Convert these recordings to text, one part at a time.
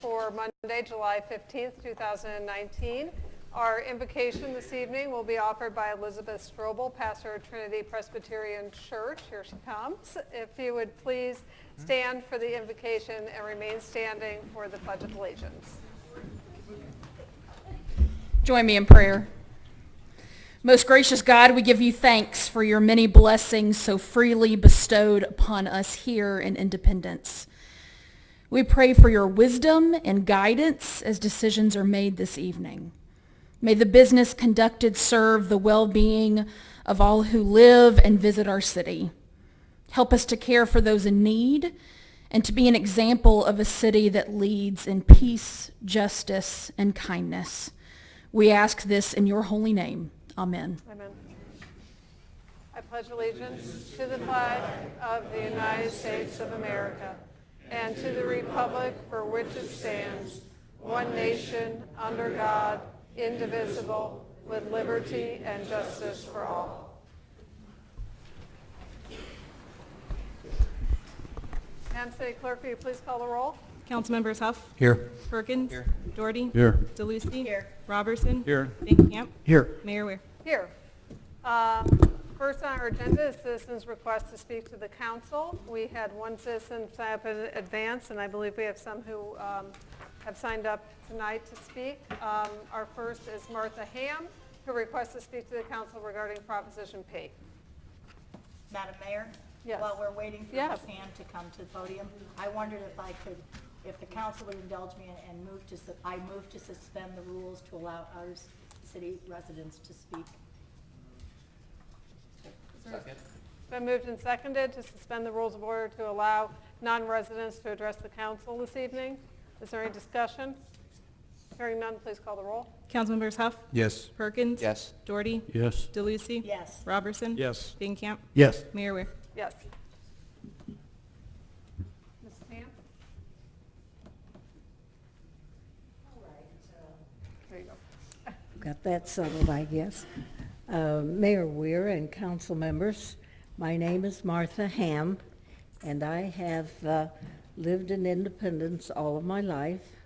For Monday, July 15th, 2019. Our invocation this evening will be offered by Elizabeth Strobel, pastor of Trinity Presbyterian Church. Here she comes. If you would please stand for the invocation and remain standing for the Pledge of Allegiance. Join me in prayer. Most gracious God, we give you thanks for your many blessings so freely bestowed upon us here in Independence. We pray for your wisdom and guidance as decisions are made this evening. May the business conducted serve the well-being of all who live and visit our city. Help us to care for those in need and to be an example of a city that leads in peace, justice, and kindness. We ask this in your holy name. Amen. Amen. I pledge allegiance to the flag of the United States of America and to the republic for which it stands, one nation, under God, indivisible, with liberty and justice for all. Madam City Clerk, will you please call the roll? Councilmembers Huff. Here. Perkins. Here. Doherty. Here. DeLucy. Here. Robertson. Here. Van Camp. Here. Mayor Ware. Here. First on our agenda is citizens' request to speak to the council. We had one citizen sign up in advance, and I believe we have some who have signed up tonight to speak. Our first is Martha Ham, who requests to speak to the council regarding Proposition P. Madam Mayor? Yes. While we're waiting for Yes. Ms. Ham to come to the podium, I wondered if the council would indulge me and move to suspend the rules to allow our city residents to speak. Second. Been moved and seconded to suspend the rules of order to allow non-residents to address the council this evening. Is there any discussion? Hearing none, please call the roll. Councilmembers Huff. Yes. Perkins. Yes. Doherty. Yes. DeLucy. Yes. Robertson. Yes. Van Camp. Yes. Mayor Ware. Yes. Ms. Stan? There you go. Got that settled, I guess. Mayor Weir and council members, my name is Martha Ham, and I have lived in Independence all of my life.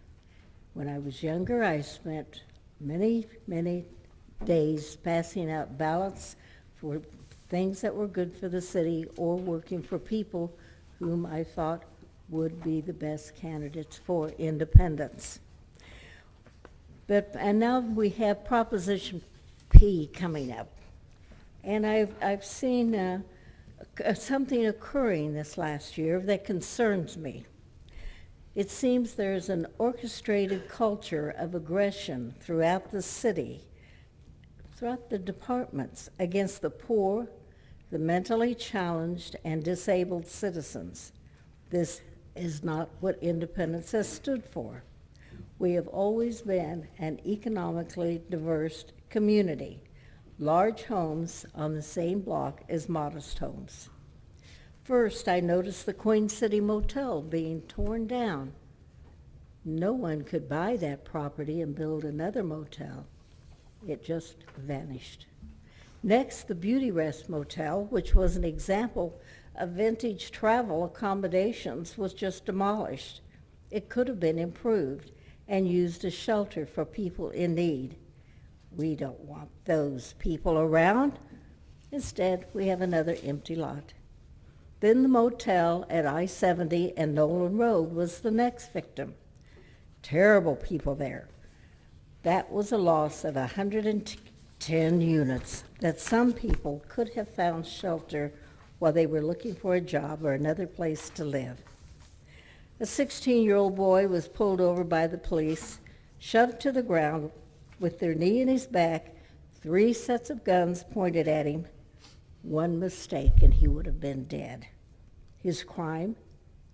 When I was younger, I spent many, many days passing out ballots for things that were good for the city or working for people whom I thought would be the best candidates for independence. And now we have Proposition P coming up. And I've seen something occurring this last year that concerns me. It seems there's an orchestrated culture of aggression throughout the city, throughout the departments, against the poor, the mentally challenged, and disabled citizens. This is not what Independence has stood for. We have always been an economically diverse community, large homes on the same block as modest homes. First, I noticed the Queen City Motel being torn down. No one could buy that property and build another motel. It just vanished. Next, the Beauty Rest Motel, which was an example of vintage travel accommodations, was just demolished. It could have been improved and used as shelter for people in need. We don't want those people around. Instead, we have another empty lot. Then the motel at I-70 and Nolan Road was the next victim. Terrible people there. That was a loss of 110 units that some people could have found shelter while they were looking for a job or another place to live. A 16-year-old boy was pulled over by the police, shoved to the ground with their knee in his back, 3 sets of guns pointed at him. One mistake and he would have been dead. His crime?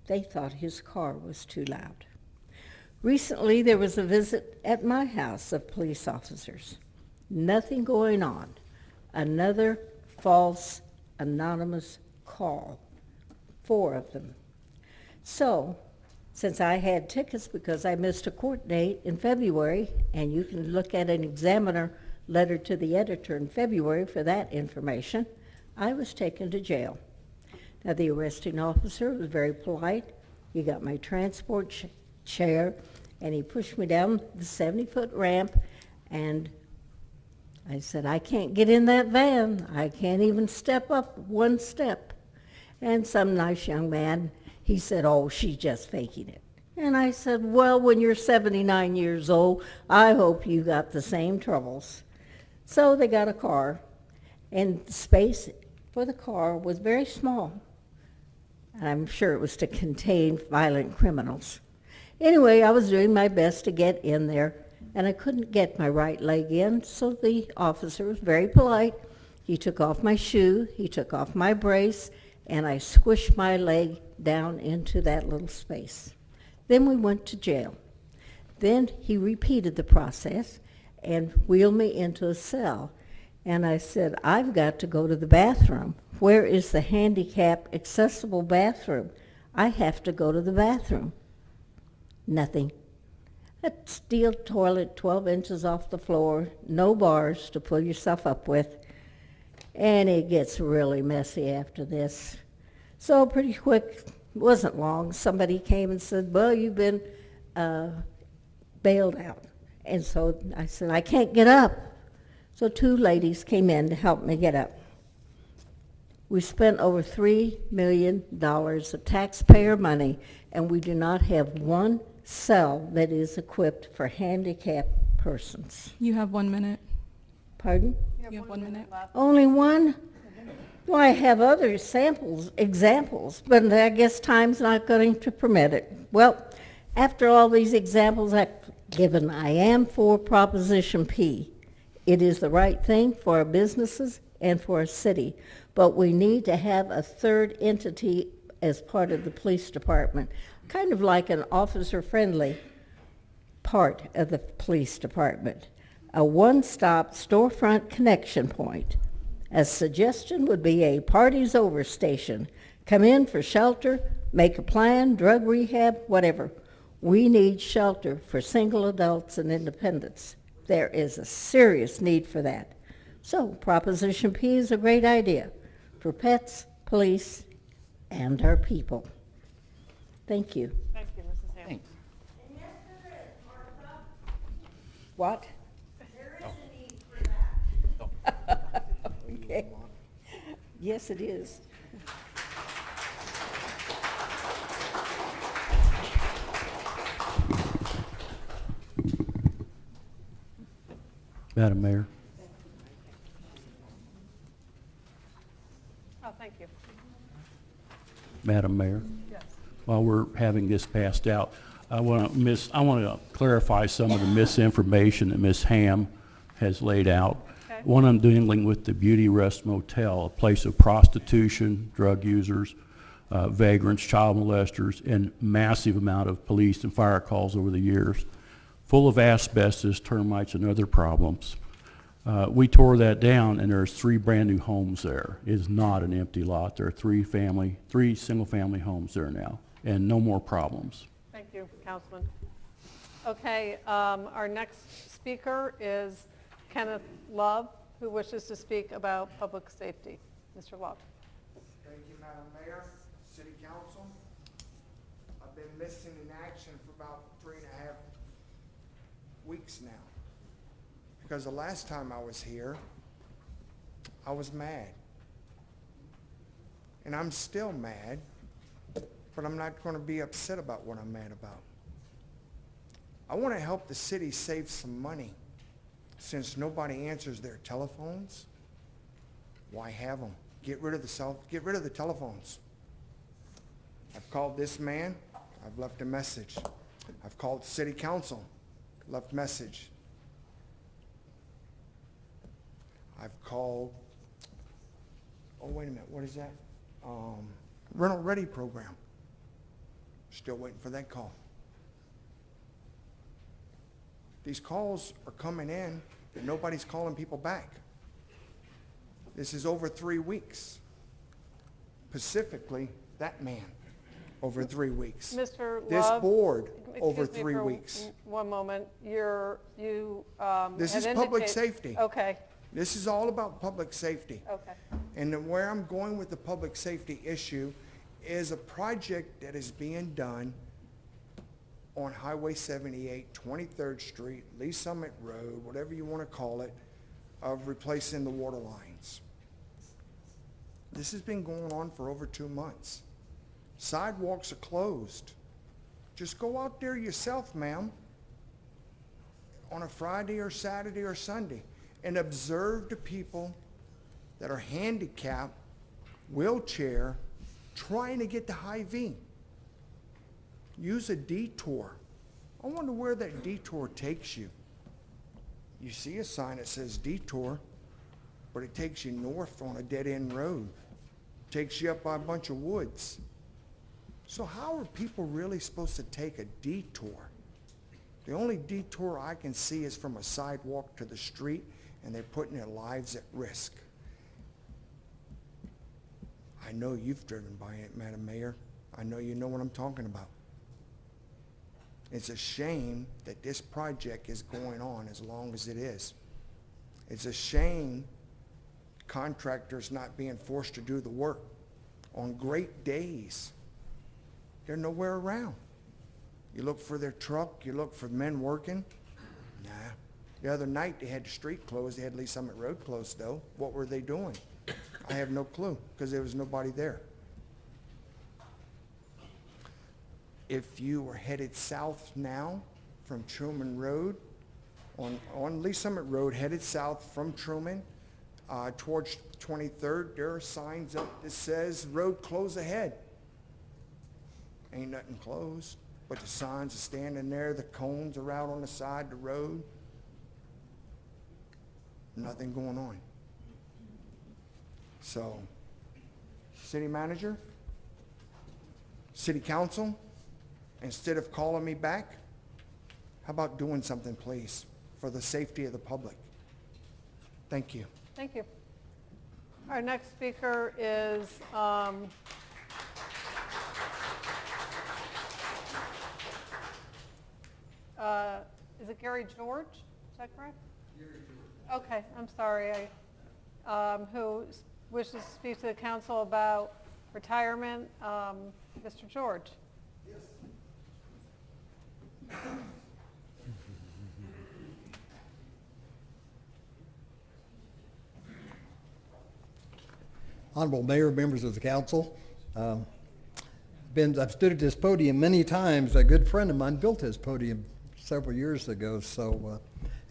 They thought his car was too loud. Recently, there was a visit at my house of police officers. Nothing going on. Another false, anonymous call. 4 of them. So, since I had tickets because I missed a court date in February, and you can look at an Examiner letter to the editor in February for that information, I was taken to jail. Now, the arresting officer was very polite. He got my transport chair And he pushed me down the 70-foot ramp, and I said, I can't get in that van. I can't even step up one step. And some nice young man, he said, oh, she's just faking it. And I said, well, when you're 79 years old, I hope you got the same troubles. So they got a car, and the space for the car was very small. And I'm sure it was to contain violent criminals. Anyway, I was doing my best to get in there, and I couldn't get my right leg in, so the officer was very polite. He took off my shoe, he took off my brace, and I squished my leg down into that little space. Then we went to jail. Then he repeated the process and wheeled me into a cell. And I said, I've got to go to the bathroom. Where is the handicap accessible bathroom? I have to go to the bathroom. Nothing. A steel toilet 12 inches off the floor, no bars to pull yourself up with. And it gets really messy after this. So pretty quick, it wasn't long, somebody came and said, well, you've been bailed out. And so I said, I can't get up. So 2 ladies came in to help me get up. We spent over $3 million of taxpayer money, and we do not have one cell that is equipped for handicapped persons. You have 1 minute. Pardon? You have 1 minute. left. Only one? Well, I have other examples, but I guess time's not going to permit it. Well, after all these examples I've given, I am for Proposition P. It is the right thing for our businesses and for our city, but we need to have a third entity as part of the police department, kind of like an officer-friendly part of the police department, a one-stop storefront connection point. A suggestion would be a parties over station. Come in for shelter, make a plan, drug rehab, whatever. We need shelter for single adults and independents. There is a serious need for that. So Proposition P is a great idea for pets, police, and our people. Thank you. Thank you, Mrs. Ham. Thanks. What? There is a need for that. Okay. Yes, it is. Madam Mayor. Oh, thank you. Madam Mayor, Yes. while we're having this passed out, I want to clarify some of the misinformation that Ms. Ham has laid out. Okay. One, I'm dealing with the Beauty Rest Motel, a place of prostitution, drug users, vagrants, child molesters, and massive amount of police and fire calls over the years, full of asbestos, termites, and other problems. We tore that down, and there's 3 brand new homes there. It is not an empty lot. There are 3 single-family homes there now, and no more problems. Thank you, Councilman. Okay, our next speaker is Kenneth Love, who wishes to speak about public safety. Mr. Love. Thank you, Madam Mayor, City Council. I've been missing in action for about 3.5 weeks now. Because the last time I was here, I was mad. And I'm still mad, but I'm not going to be upset about what I'm mad about. I want to help the city save some money. Since nobody answers their telephones, why have them? Get rid of the telephones. I've called this man, I've left a message. I've called City Council, left message. I've called, oh wait a minute, what is that? Rental Ready program. Still waiting for that call. These calls are coming in, and nobody's calling people back. This is over 3 weeks. Specifically, that man, over 3 weeks. Mr. This Love, board, over excuse me 3 for weeks. One moment. This had is public indicate- safety. Okay, This is all about public safety. okay. And then where I'm going with the public safety issue is a project that is being done on Highway 78, 23rd Street, Lee Summit Road, whatever you want to call it, of replacing the water lines. This has been going on for over 2 months. Sidewalks are closed. Just go out there yourself, ma'am, on a Friday or Saturday or Sunday, and observe the people that are handicapped, wheelchair, trying to get to Hy-Vee. Use a detour. I wonder where that detour takes you. You see a sign that says detour, but it takes you north on a dead-end road. Takes you up by a bunch of woods. So how are people really supposed to take a detour? The only detour I can see is from a sidewalk to the street, and they're putting their lives at risk. I know you've driven by it, Madam Mayor. I know you know what I'm talking about. It's a shame that this project is going on as long as it is. It's a shame contractors not being forced to do the work on great days. They're nowhere around. You look for their truck, you look for men working. Nah. The other night they had the street closed. They had Lee Summit Road closed though. What were they doing? I have no clue because there was nobody there. If you were headed south now from Truman Road, on Lee Summit Road, headed south from Truman towards 23rd, there are signs up that says road closed ahead. Ain't nothing closed, but the signs are standing there, the cones are out on the side of the road. Nothing going on. So, city manager, city council, instead of calling me back, how about doing something, please, for the safety of the public? Thank you. Thank you. Our next speaker is it Gary George? Is that correct? Gary George. Okay, I'm sorry. Who wishes to speak to the council about retirement? Mr. George. Yes. Honorable Mayor, members of the council, I've stood at this podium many times. A good friend of mine built this podium several years ago, so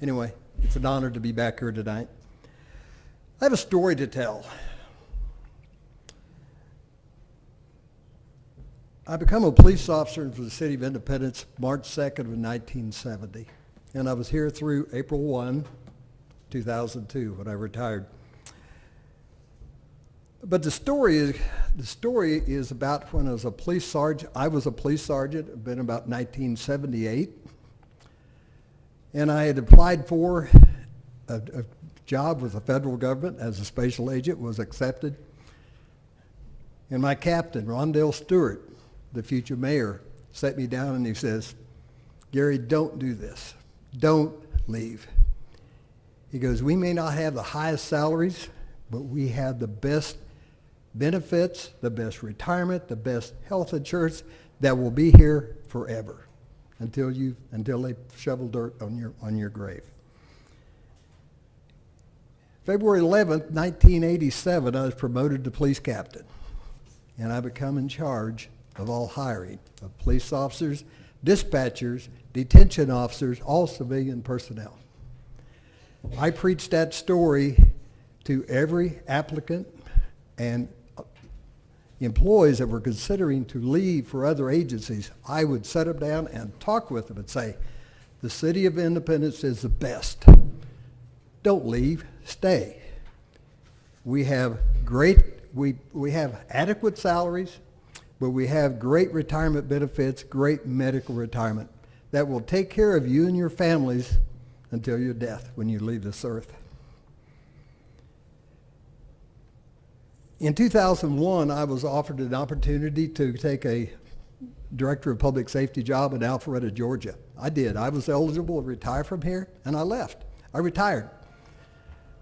anyway, it's an honor to be back here tonight. I have a story to tell. I became a police officer for the City of Independence March 2nd of 1970, and I was here through April 1, 2002 when I retired. But the story is about when I was a police sergeant. I was a police sergeant. It'd been about 1978, and I had applied for a job with the federal government as a special agent, was accepted. And my captain, Rondell Stewart, the future mayor, sat me down and he says, "Gary, don't do this. Don't leave." He goes, "We may not have the highest salaries, but we have the best benefits, the best retirement, the best health insurance that will be here forever until they shovel dirt on your grave." February 11th, 1987, I was promoted to police captain, and I become in charge of all hiring of police officers, dispatchers, detention officers, all civilian personnel. I preached that story to every applicant and employees that were considering to leave for other agencies. I would set them down and talk with them and say, the City of Independence is the best. Don't leave, stay. We have we have adequate salaries, but we have great retirement benefits, great medical retirement that will take care of you and your families until your death when you leave this earth. In 2001, I was offered an opportunity to take a director of public safety job in Alpharetta, Georgia. I did. I was eligible to retire from here, and I left. I retired.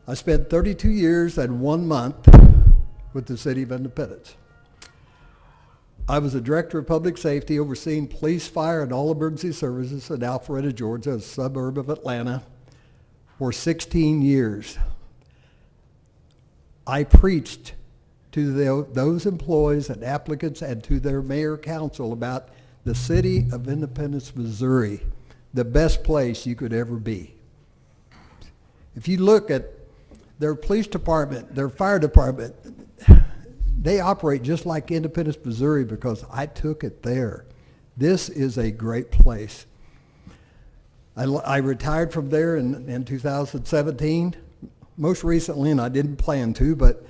I spent 32 years and 1 month with the City of Independence. I was the Director of Public Safety overseeing police, fire, and all emergency services in Alpharetta, Georgia, a suburb of Atlanta, for 16 years. I preached to those employees and applicants and to their mayor council about the city of Independence, Missouri, the best place you could ever be. If you look at their police department, their fire department, they operate just like Independence, Missouri, because I took it there. This is a great place. I retired from there in 2017. Most recently, and I didn't plan to, but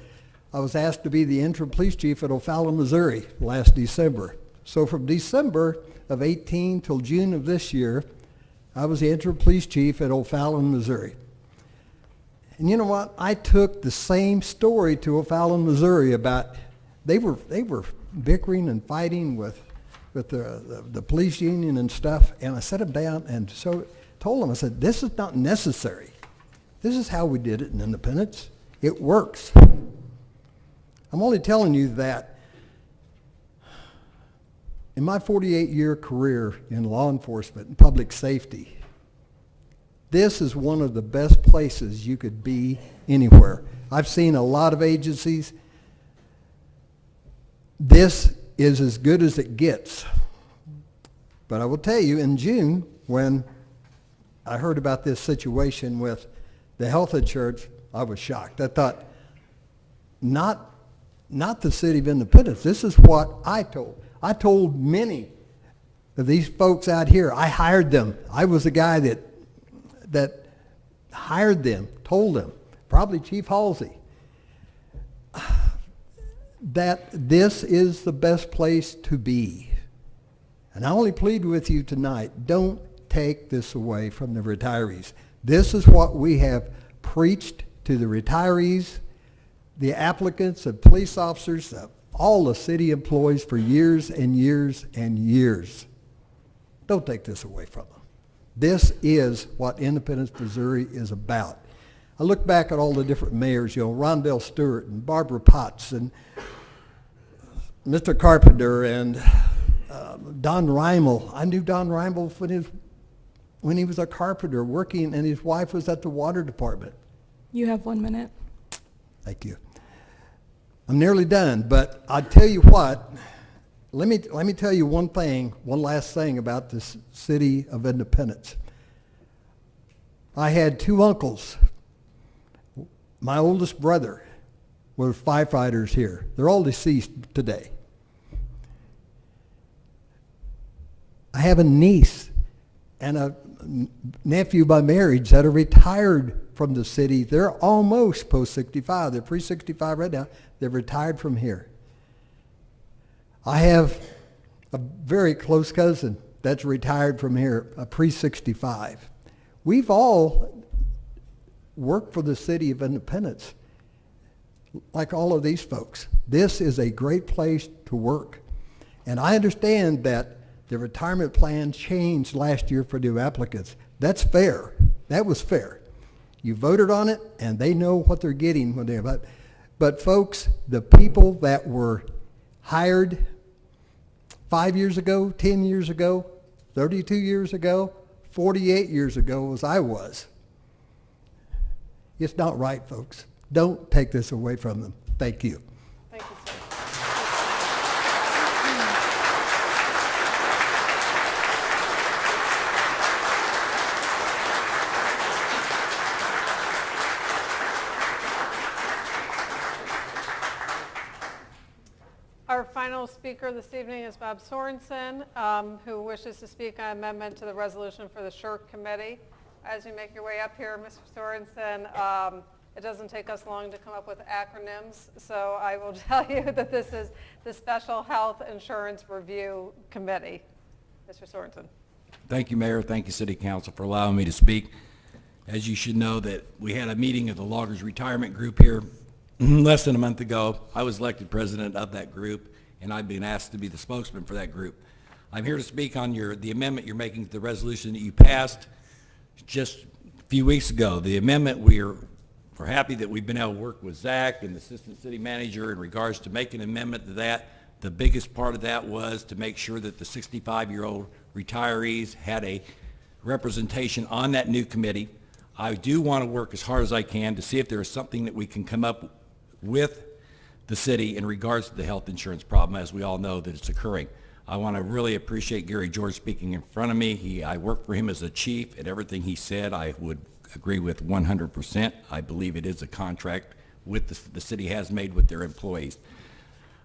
I was asked to be the interim police chief at O'Fallon, Missouri last December. So from December of 18 till June of this year, I was the interim police chief at O'Fallon, Missouri. And you know what? I took the same story to O'Fallon, Missouri about they were bickering and fighting with the police union and stuff, and I sat them down and told them, I said, this is not necessary. This is how we did it in Independence. It works. I'm only telling you that in my 48-year career in law enforcement and public safety, this is one of the best places you could be anywhere. I've seen a lot of agencies. This is as good as it gets. But I will tell you, in June, when I heard about this situation with the health insurance, I was shocked. I thought, not the city of Independence. This is what I told. I told many of these folks out here. I hired them. I was the guy that hired them, told them, probably Chief Halsey, that this is the best place to be. And I only plead with you tonight, don't take this away from the retirees. This is what we have preached to the retirees, the applicants, and police officers, all the city employees for years and years and years. Don't take this away from them. This is what Independence, Missouri is about. I look back at all the different mayors, Rondell Stewart and Barbara Potts and Mr. Carpenter and Don Reimel. I knew Don Reimel when he was a carpenter working, and his wife was at the water department. You have 1 minute. Thank you. I'm nearly done, but I'll tell you what. Let me tell you one last thing about this city of Independence. I had two uncles. My oldest brother were firefighters here. They're all deceased today. I have a niece and a nephew by marriage that are retired from the city. They're almost post-65. They're pre-65 right now. They're retired from here. I have a very close cousin that's retired from here, a pre-65. We've all worked for the city of Independence, like all of these folks. This is a great place to work. And I understand that the retirement plan changed last year for new applicants. That's fair. That was fair. You voted on it, and they know what they're getting when they're about. But folks, the people that were hired 5 years ago, 10 years ago, 32 years ago, 48 years ago, as I was, it's not right, folks. Don't take this away from them. Thank you. Thank you, sir. Our final speaker this evening is Bob Sorensen, who wishes to speak on amendment to the resolution for the Shirk Committee. As you make your way up here, Mr. Sorensen, it doesn't take us long to come up with acronyms, so I will tell you that this is the Special Health Insurance Review Committee. Mr. Sorensen. Thank you, Mayor. Thank you, City Council, for allowing me to speak. As you should know, that we had a meeting of the Loggers Retirement Group here less than a month ago. I was elected president of that group, and I've been asked to be the spokesman for that group. I'm here to speak on the amendment you're making to the resolution that you passed just a few weeks ago. The amendment, we're happy that we've been able to work with Zach and the assistant city manager in regards to making an amendment to that The biggest part of that was to make sure that the 65-year-old retirees had a representation on that new committee. I do want to work as hard as I can to see if there is something that we can come up with the city in regards to the health insurance problem, as we all know that it's occurring. I want to really appreciate Gary George speaking in front of me. I worked for him as a chief, and everything he said I would agree with 100%. I believe it is a contract with the city has made with their employees.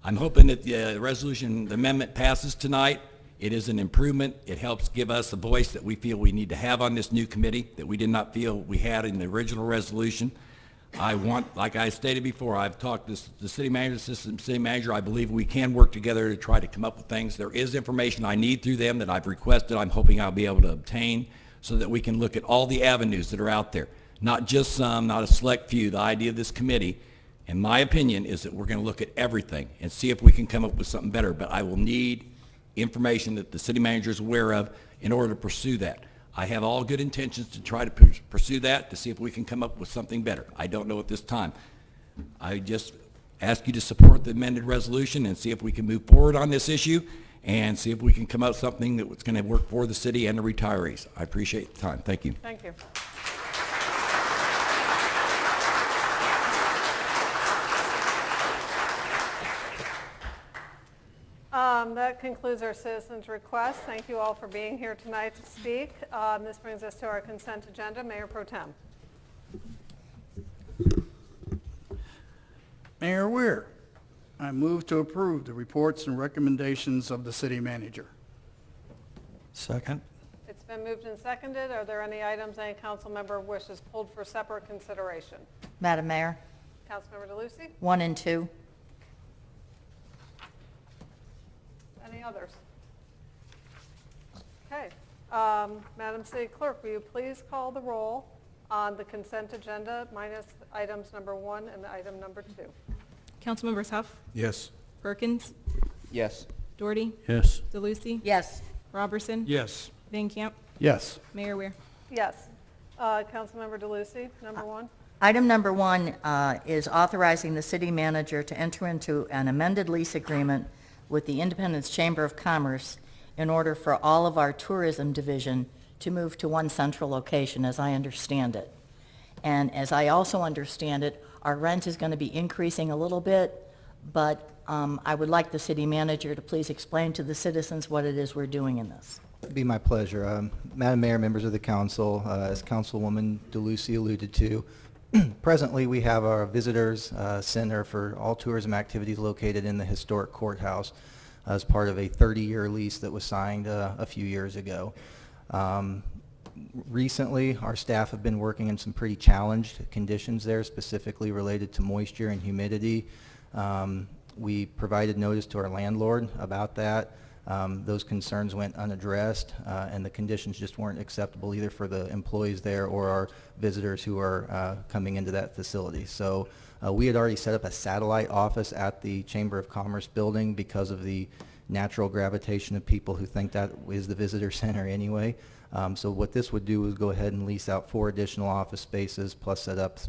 I'm hoping that the resolution, the amendment passes tonight. It is an improvement. It helps give us a voice that we feel we need to have on this new committee that we did not feel we had in the original resolution. I want, like I stated before, I've talked to the city manager, assistant city manager. I believe we can work together to try to come up with things. There is information I need through them that I've requested. I'm hoping I'll be able to obtain so that we can look at all the avenues that are out there. Not just some, not a select few. The idea of this committee, in my opinion, is that we're going to look at everything and see if we can come up with something better. But I will need information that the city manager is aware of in order to pursue that. I have all good intentions to try to pursue that to see if we can come up with something better. I don't know at this time. I just ask you to support the amended resolution and see if we can move forward on this issue and see if we can come up with something that's going to work for the city and the retirees. I appreciate the time. Thank you. Thank you. That concludes our citizens' requests. Thank you all for being here tonight to speak. This brings us to our consent agenda. Mayor Pro Tem. Mayor Weir, I move to approve the reports and recommendations of the city manager. Second. It's been moved and seconded. Are there any items any council member wishes pulled for separate consideration? Madam Mayor, Councilmember DeLucy? 1 and 2. Any others? Okay. Madam City Clerk, will you please call the roll on the consent agenda minus items number 1 and item number 2? Councilmembers Huff, Yes. Perkins, Yes. Doherty, Yes. DeLucy, Yes. Robertson, Yes. Van Camp, Yes. Mayor Weir. Yes. Councilmember DeLucy, number 1. Item number 1 is authorizing the city manager to enter into an amended lease agreement with the Independence Chamber of Commerce in order for all of our tourism division to move to one central location, as I understand it. And as I also understand it, our rent is going to be increasing a little bit, but I would like the city manager to please explain to the citizens what it is we're doing in this. It'd be my pleasure. Madam Mayor, members of the council, as Councilwoman DeLucy alluded to, presently we have our visitors center for all tourism activities located in the historic courthouse as part of a 30-year lease that was signed a few years ago. Recently, our staff have been working in some pretty challenged conditions there, specifically related to moisture and humidity. We provided notice to our landlord about that. Those concerns went unaddressed, and the conditions just weren't acceptable either for the employees there or our visitors who are coming into that facility. So we had already set up a satellite office at the Chamber of Commerce building because of the natural gravitation of people who think that is the visitor center anyway. So what this would do is go ahead and lease out 4 additional office spaces, plus set up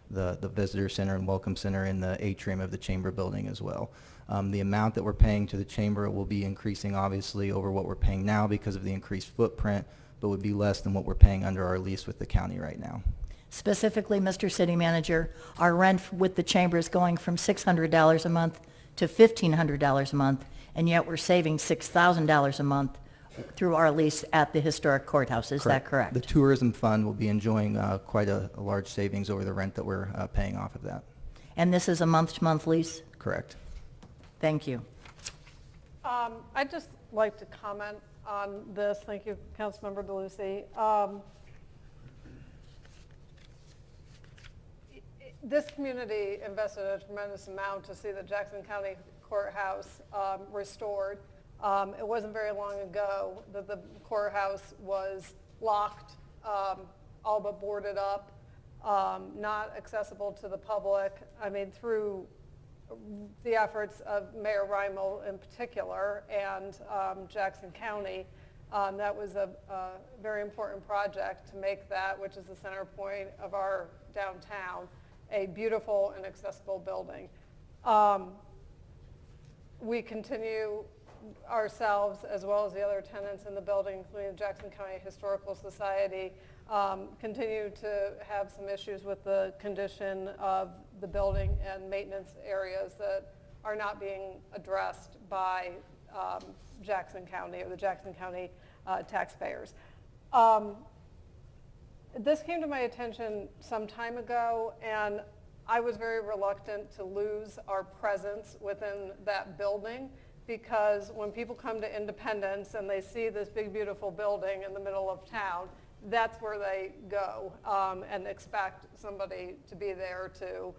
the visitor center and welcome center in the atrium of the chamber building as well. The amount that we're paying to the chamber will be increasing obviously over what we're paying now because of the increased footprint, but would be less than what we're paying under our lease with the county right now. Specifically, Mr. City Manager, our rent with the chamber is going from $600 a month to $1,500 a month, and yet we're saving $6,000 a month through our lease at the historic courthouse. Is that correct? The tourism fund will be enjoying quite a large savings over the rent that we're paying off of that. And this is a month-to-month lease? Correct. Thank you. I'd just like to comment on this. Thank you, Councilmember DeLucy. This community invested a tremendous amount to see the Jackson County Courthouse restored. It wasn't very long ago that the courthouse was locked, all but boarded up, not accessible to the public. I mean, through the efforts of Mayor Reimel in particular and Jackson County, that was a very important project to make that, which is the center point of our downtown, a beautiful and accessible building. we continue ourselves, as well as the other tenants in the building, including the Jackson County Historical Society, continue to have some issues with the condition of the building and maintenance areas that are not being addressed by Jackson County or the Jackson County taxpayers. This came to my attention some time ago, and I was very reluctant to lose our presence within that building, because when people come to Independence and they see this big, beautiful building in the middle of town, that's where they go and expect somebody to be there to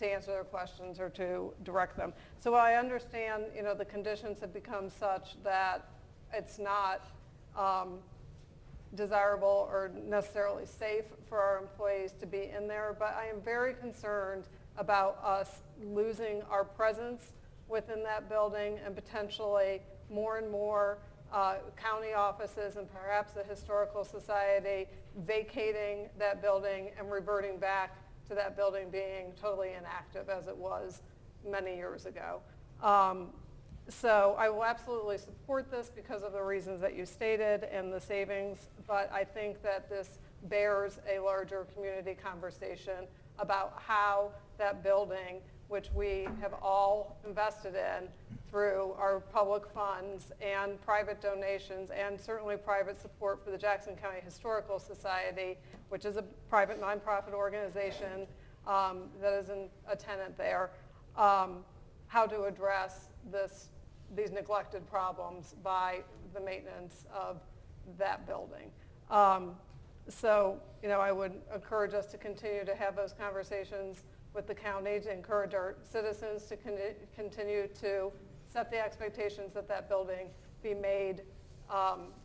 answer their questions or to direct them. So I understand, the conditions have become such that it's not desirable or necessarily safe for our employees to be in there, but I am very concerned about us losing our presence within that building and potentially more and more county offices and perhaps the Historical Society vacating that building and reverting back to that building being totally inactive as it was many years ago. So I will absolutely support this because of the reasons that you stated and the savings, but I think that this bears a larger community conversation about how that building, which we have all invested in through our public funds and private donations and certainly private support for the Jackson County Historical Society, which is a private nonprofit organization that is a tenant there, how to address these neglected problems by the maintenance of that building. So, I would encourage us to continue to have those conversations with the county, to encourage our citizens to continue to set the expectations that that building be made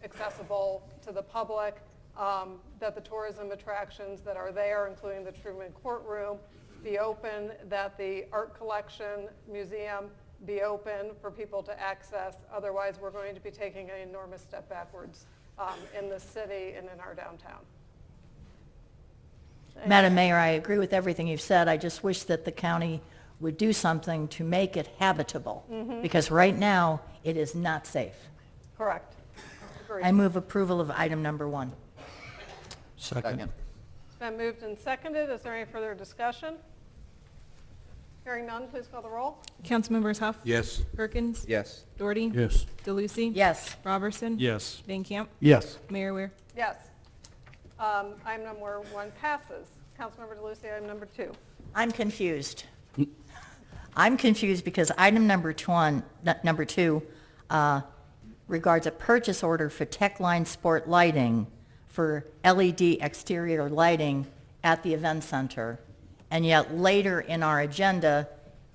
accessible to the public, that the tourism attractions that are there, including the Truman Courtroom, be open, that the art collection museum be open for people to access. Otherwise, we're going to be taking an enormous step backwards in the city and in our downtown. Madam Mayor, I agree with everything you've said. I just wish that the county would do something to make it habitable, because right now it is not safe. Correct. Agreed. I move approval of item number 1. Second. It's been moved and seconded. Is there any further discussion? Hearing none, please call the roll. Councilmembers Huff. Yes. Perkins. Yes. Doherty. Yes. DeLucy. Yes. Robertson. Yes. Van Camp. Yes. Mayor Weir. Yes. Item number 1 passes. Councilmember DeLucy, item number 2. I'm confused. I'm confused because item number 2 regards a purchase order for Techline Sport Lighting for LED exterior lighting at the event center. And yet later in our agenda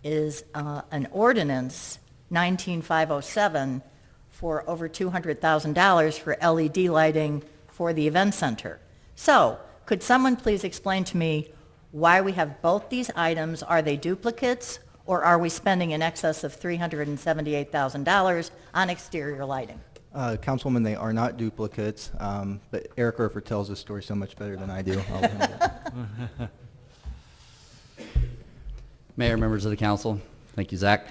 is an ordinance, 19507, for over $200,000 for LED lighting for the event center. So, could someone please explain to me why we have both these items? Are they duplicates, or are we spending in excess of $378,000 on exterior lighting? Councilwoman, they are not duplicates, but Eric Urfer tells this story so much better than I do. I'll let him do it. Mayor, members of the council, thank you, Zach.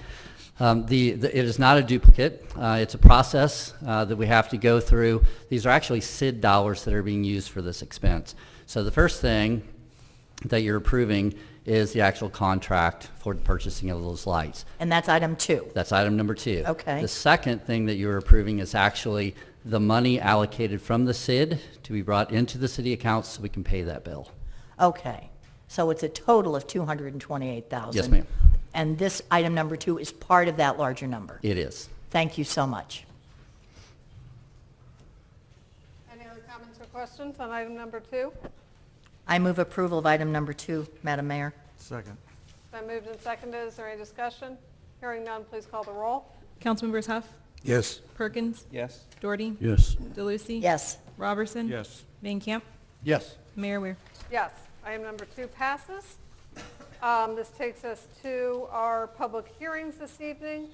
It is not a duplicate. It's a process that we have to go through. These are actually SID dollars that are being used for this expense. So the first thing that you're approving is the actual contract for the purchasing of those lights. And that's item 2. That's item number 2. Okay. The second thing that you're approving is actually the money allocated from the SID to be brought into the city accounts so we can pay that bill. Okay. So it's a total of $228,000. Yes, ma'am. And this item number 2 is part of that larger number. It is. Thank you so much. Any other comments or questions on item number 2? I move approval of item number 2, Madam Mayor. Second. It's been moved and seconded. Is there any discussion? Hearing none, please call the roll. Councilmembers Huff. Yes. Perkins. Yes. Doherty. Yes. DeLucy. Yes. Robertson. Yes. Van Camp. Yes. Mayor Weir. Yes. Item number 2 passes. This takes us to our public hearings this evening.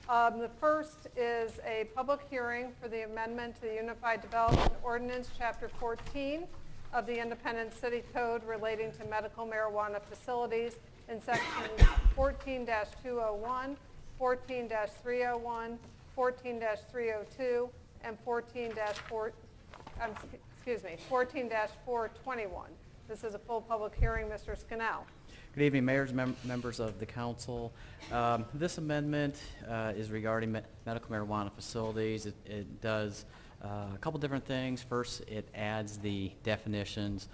The first is a public hearing for the amendment to the Unified Development Ordinance, Chapter 14 of the Independent City Code relating to medical marijuana facilities in Section 14-201 14-301, 14-302, and 14-4, 14-421. This is a full public hearing. Mr. Scannell. Good evening, mayors, members of the council. This amendment is regarding medical marijuana facilities. It does a couple different things. First, it adds the definitions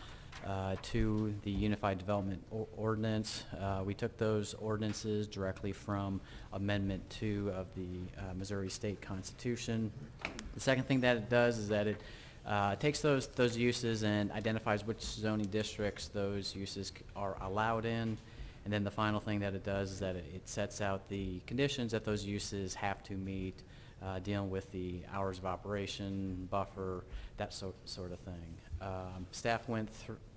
to the Unified Development Ordinance. We took those ordinances directly from Amendment 2 of the Missouri State Constitution. The second thing that it does is that it takes those uses and identifies which zoning districts those uses are allowed in. And then the final thing that it does is that it sets out the conditions that those uses have to meet, dealing with the hours of operation, buffer, that sort of thing. Staff went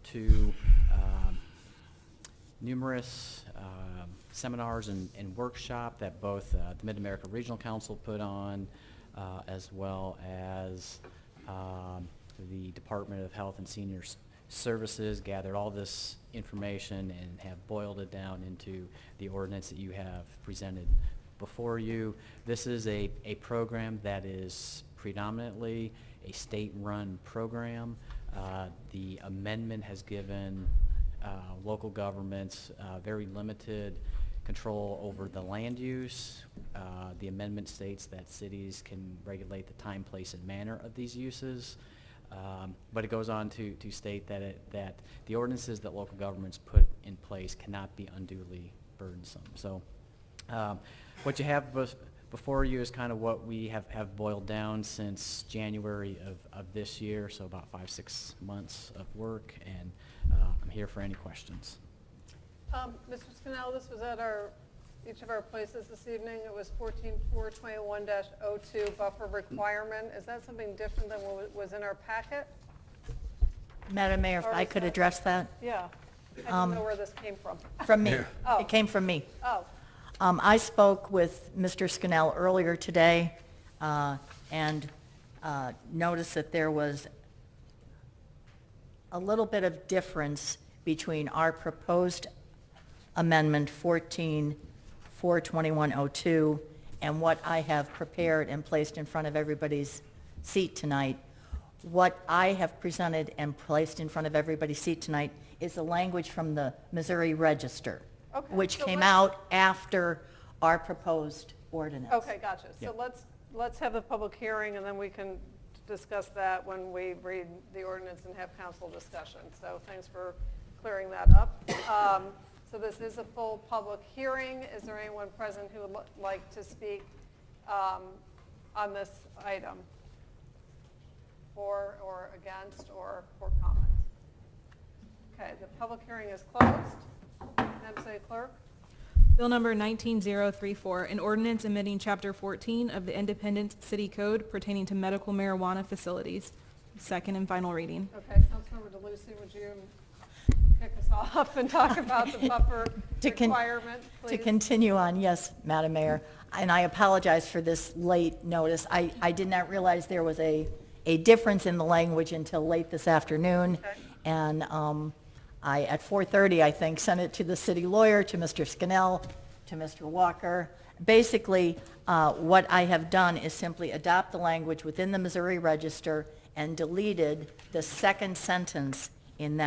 to numerous seminars and workshop that both the Mid-America Regional Council put on, as well as the Department of Health and Senior Services gathered all this information and have boiled it down into the ordinance that you have presented before you. This is a program that is predominantly a state-run program. The amendment has given local governments very limited control over the land use. The amendment states that cities can regulate the time, place, and manner of these uses. But it goes on to state that the ordinances that local governments put in place cannot be unduly burdensome. So what you have before you is kind of what we have boiled down since January of this year, so about 5-6 months of work, and I'm here for any questions. Mr. Scannell, this was at each of our places this evening. It was 14-421-02 buffer requirement. Is that something different than what was in our packet? Madam Mayor, if I could address that? Yeah. I don't know where this came from. From me. Oh. It came from me. Oh. I spoke with Mr. Scannell earlier today and noticed that there was a little bit of difference between our proposed amendment 14-421-02 and what I have prepared and placed in front of everybody's seat tonight. What I have presented and placed in front of everybody's seat tonight is the language from the Missouri Register, Okay, which so came let's- out after our proposed ordinance. Okay, gotcha. So let's have the public hearing, and then we can discuss that when we read the ordinance and have council discussion. So thanks for clearing that up. So this is a full public hearing. Is there anyone present who would like to speak on this item? For or against or for comment? Okay, the public hearing is closed. Madam City Clerk? Bill number 19034, an ordinance amending Chapter 14 of the Independent City Code pertaining to medical marijuana facilities. Second and final reading. Okay, Councilmember DeLucy, would you kick us off and talk about the buffer requirement, please? To continue on, yes, Madam Mayor, and I apologize for this late notice. I did not realize there was a difference in the language until late this afternoon. Okay. And I, at 4:30, I think, sent it to the city lawyer, to Mr. Scannell, to Mr. Walker. Basically, what I have done is simply adopt the language within the Missouri Register and deleted the second sentence in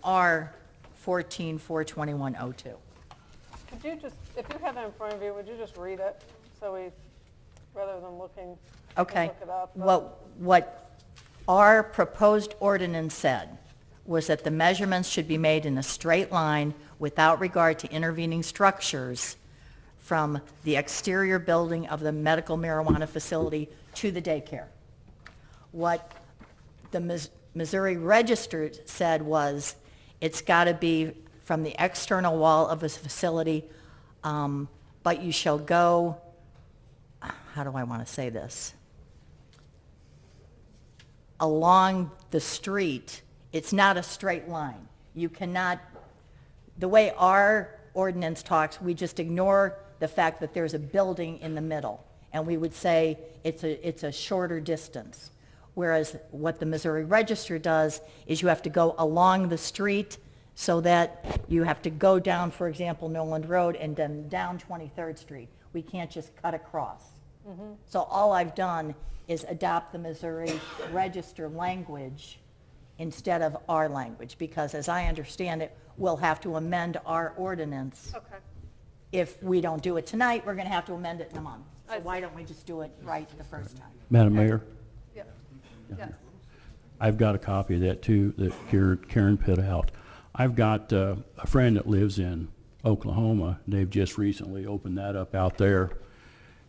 R 14-421-02. Could you just, if you have it in front of you, would you just read it so we, rather than looking, Okay. look it up? What our proposed ordinance said was that the measurements should be made in a straight line without regard to intervening structures from the exterior building of the medical marijuana facility to the daycare. What the Missouri Register said was it's got to be from the external wall of a facility, but you shall go, how do I want to say this? Along the street, it's not a straight line. You cannot, the way our ordinance talks, we just ignore the fact that there's a building in the middle, and we would say it's a shorter distance. Whereas what the Missouri Register does is you have to go along the street, so that you have to go down, for example, Noland Road and then down 23rd Street. We can't just cut across. So all I've done is adopt the Missouri Register language instead of our language, because as I understand it, we'll have to amend our ordinance. Okay. If we don't do it tonight, we're gonna have to amend it in a month. I So see. why don't we just do it right the first time? Madam Mayor, Yeah. Yes. I've got a copy of that too that Karen put out. I've got a friend that lives in Oklahoma. They've just recently opened that up out there.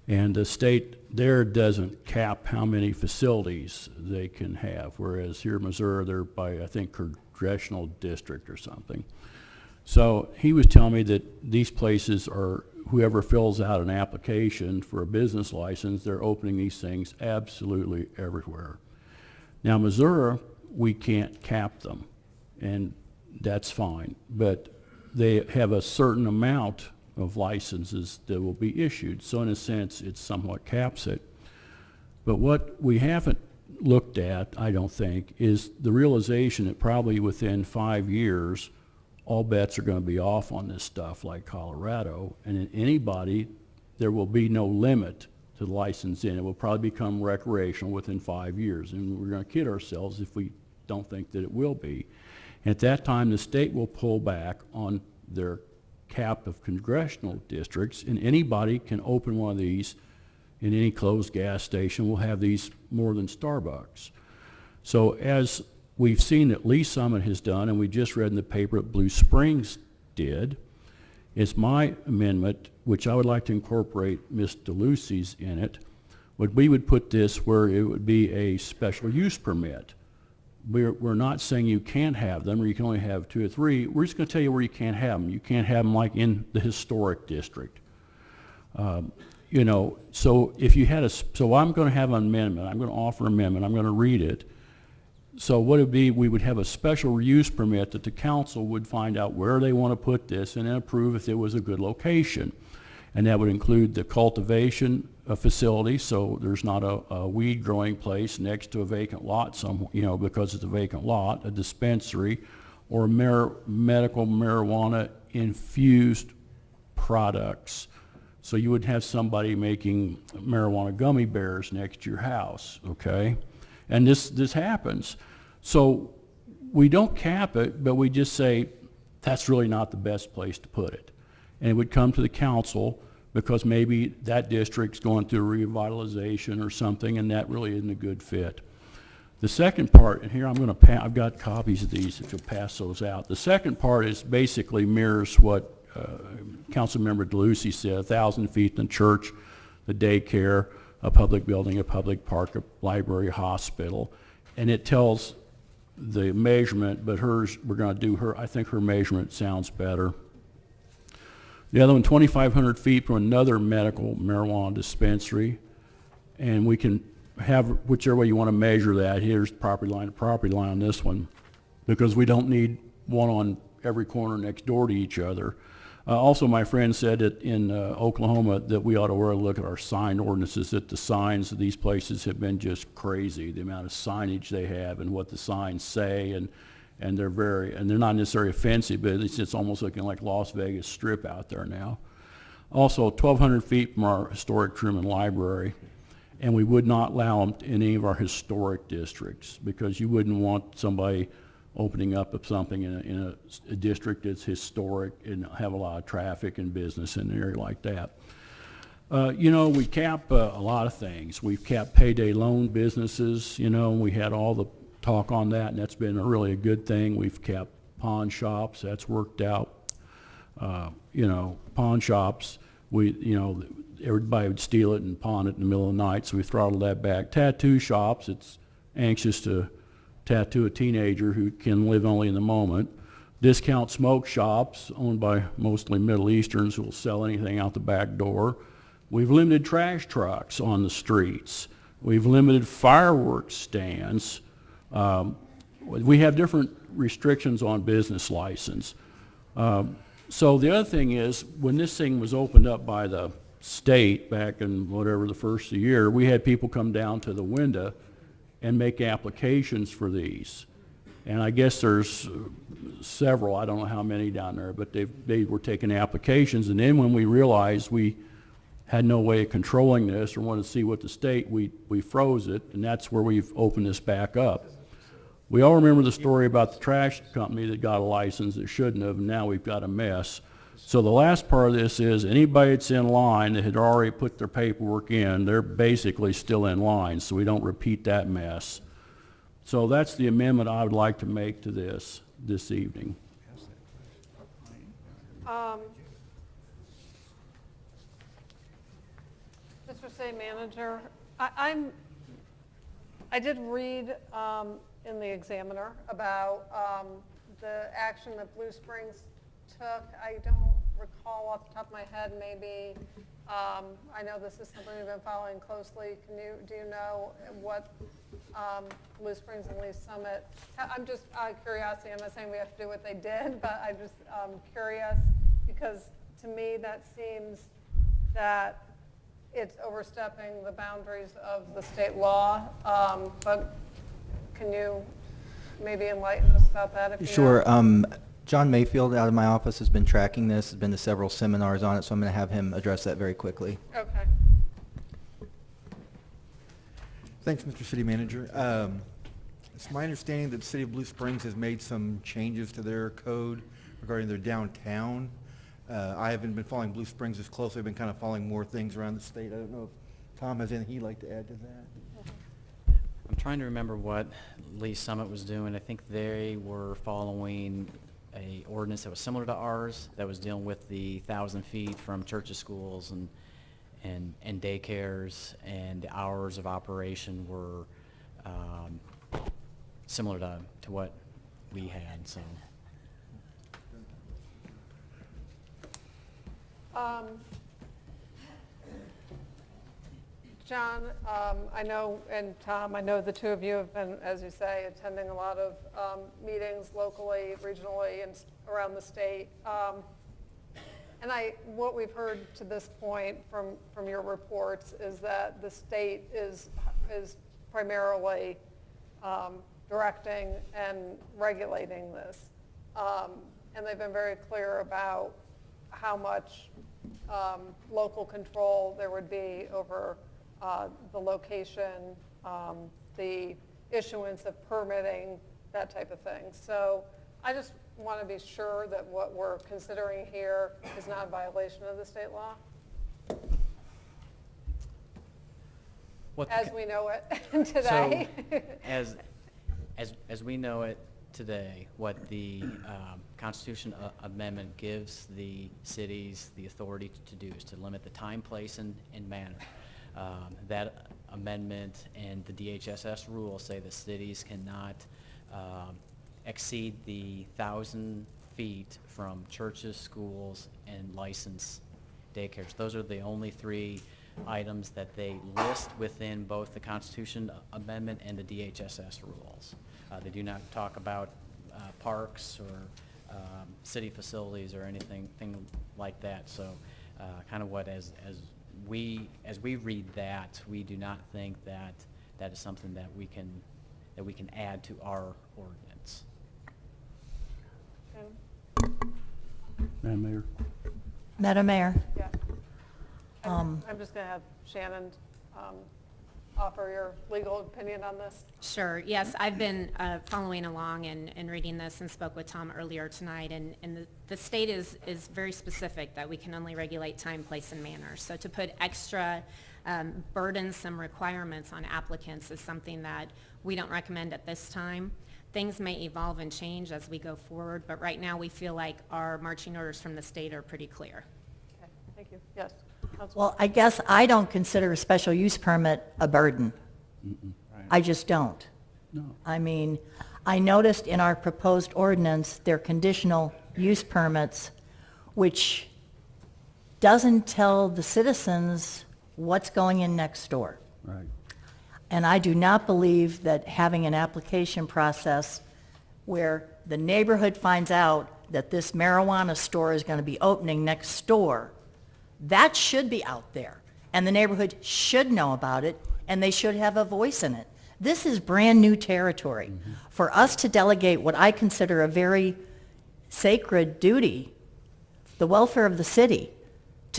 And the state there doesn't cap how many facilities they can have, whereas here in Missouri, they're by, I think, congressional district or something. So he was telling me that these places are, whoever fills out an application for a business license, they're opening these things absolutely everywhere. Now, Missouri, we can't cap them, and that's fine, but they have a certain amount of licenses that will be issued. So in a sense, it somewhat caps it. But what we haven't looked at, I don't think, is the realization that probably within 5 years, all bets are going to be off on this stuff like Colorado, and in anybody, there will be no limit to the license in. It will probably become recreational within 5 years, and we're going to kid ourselves if we don't think that it will be. At that time, the state will pull back on their cap of congressional districts, and anybody can open one of these in any closed gas station. Will have these more than Starbucks. So as we've seen that Lee Summit has done, and we just read in the paper that Blue Springs did, it's my amendment, which I would like to incorporate Ms. DeLucy's in it, we would put this where it would be a special use permit. We're not saying you can't have them, or you can only have 2 or 3. We're just going to tell you where you can't have them. You can't have them like in the historic district. You know, so if you had so I'm going to have an amendment. I'm going to offer an amendment. I'm going to read it. So what it would be, we would have a special use permit that the council would find out where they want to put this and then approve if it was a good location. And that would include the cultivation facility, so there's not a weed growing place next to a vacant lot somewhere, you know, because it's a vacant lot, a dispensary, or medical marijuana infused products. So you would have somebody making marijuana gummy bears next to your house, okay? And this happens. So we don't cap it, but we just say that's really not the best place to put it. And it would come to the council because maybe that district's going through revitalization or something, and that really isn't a good fit. The second part, and here I'm going to I've got copies of these if you'll pass those out. The second part is basically mirrors what Councilmember DeLucy said: 1,000 feet in the church, the daycare, a public building, a public park, a library, a hospital, and it tells the measurement, but hers, we're going to do her, I think her measurement sounds better. The other one, 2,500 feet from another medical marijuana dispensary, and we can have whichever way you want to measure that. Here's property line to property line on this one, because we don't need one on every corner next door to each other. Also, my friend said that in Oklahoma that we ought to really look at our sign ordinances, that the signs of these places have been just crazy, the amount of signage they have and what the signs say, and they're not necessarily offensive, but it's almost looking like Las Vegas Strip out there now. Also, 1,200 feet from our historic Truman Library, and we would not allow them in any of our historic districts, because you wouldn't want somebody opening up of something in a district that's historic and have a lot of traffic and business in an area like that. You know, we cap a lot of things. We've capped payday loan businesses, you know, and we had all the talk on that, and that's been really a good thing. We've capped pawn shops. That's worked out. You know, pawn shops, everybody would steal it and pawn it in the middle of the night, so we throttled that back. Tattoo shops, it's anxious to tattoo a teenager who can live only in the moment. Discount smoke shops owned by mostly Middle Easterns who will sell anything out the back door. We've limited trash trucks on the streets. We've limited fireworks stands. We have different restrictions on business license. So the other thing is, when this thing was opened up by the state back in whatever the first of the year, we had people come down to the window and make applications for these. And I guess there's several, I don't know how many down there, but they were taking applications. And then when we realized we had no way of controlling this or wanted to see what the state, we froze it, and that's where we've opened this back up. We all remember the story about the trash company that got a license that shouldn't have, and now we've got a mess. So the last part of this is anybody that's in line that had already put their paperwork in, they're basically still in line, so we don't repeat that mess. So that's the amendment I would like to make to this evening. Mr. City Manager, I did read in the Examiner about the action that Blue Springs took. I don't recall off the top of my head, maybe, I know this is something we've been following closely. Do you know what Blue Springs and Lee Summit, I'm just out of curiosity, I'm not saying we have to do what they did, but I'm just curious, because to me that seems that it's overstepping the boundaries of the state law, but can you maybe enlighten us about that if you Sure. know? John Mayfield out of my office has been tracking this, has been to several seminars on it, so I'm going to have him address that very quickly. Okay. Thanks, Mr. City Manager. It's my understanding that the City of Blue Springs has made some changes to their code regarding their downtown. I haven't been following Blue Springs as closely. I've been kind of following more things around the state. I don't know if Tom has anything he'd like to add to that. I'm trying to remember what Lee Summit was doing. I think they were following a ordinance that was similar to ours, that was dealing with the 1,000 feet from churches, schools, and daycares, and the hours of operation were similar to what we had. So. John, I know, and Tom, I know the two of you have been, as you say, attending a lot of meetings locally, regionally, and around the state. And what we've heard to this point from your reports is that the state is primarily directing and regulating this. And they've been very clear about how much local control there would be over the location, the issuance of permitting, that type of thing. So I just want to be sure that what we're considering here is not a violation of the state law, as we know it today. So, as we know it today, what the Constitution Amendment gives the cities the authority to do is to limit the time, place, and manner. That amendment and the DHSS rules say the cities cannot exceed the 1,000 feet from churches, schools, and licensed daycares. Those are the only three items that they list within both the Constitution Amendment and the DHSS rules. They do not talk about parks or city facilities or anything like that. So kind of what as we read that, we do not think that that is something that we can add to our ordinance. Madam Mayor. Madam Mayor. Yeah. I'm just going to have Shannon offer your legal opinion on this. Sure. Yes, I've been following along and reading this and spoke with Tom earlier tonight. And the state is very specific that we can only regulate time, place, and manner. So to put extra burdensome requirements on applicants is something that we don't recommend at this time. Things may evolve and change as we go forward, but right now we feel like our marching orders from the state are pretty clear. Okay, thank you. Yes. Well, I guess I don't consider a special use permit a burden. I just don't. No. I mean, I noticed in our proposed ordinance, they're conditional use permits, which doesn't tell the citizens what's going in next door. Right. And I do not believe that having an application process where the neighborhood finds out that this marijuana store is going to be opening next door, that should be out there. And the neighborhood should know about it, and they should have a voice in it. This is brand new territory. Mm-hmm. For us to delegate what I consider a very sacred duty, the welfare of the city,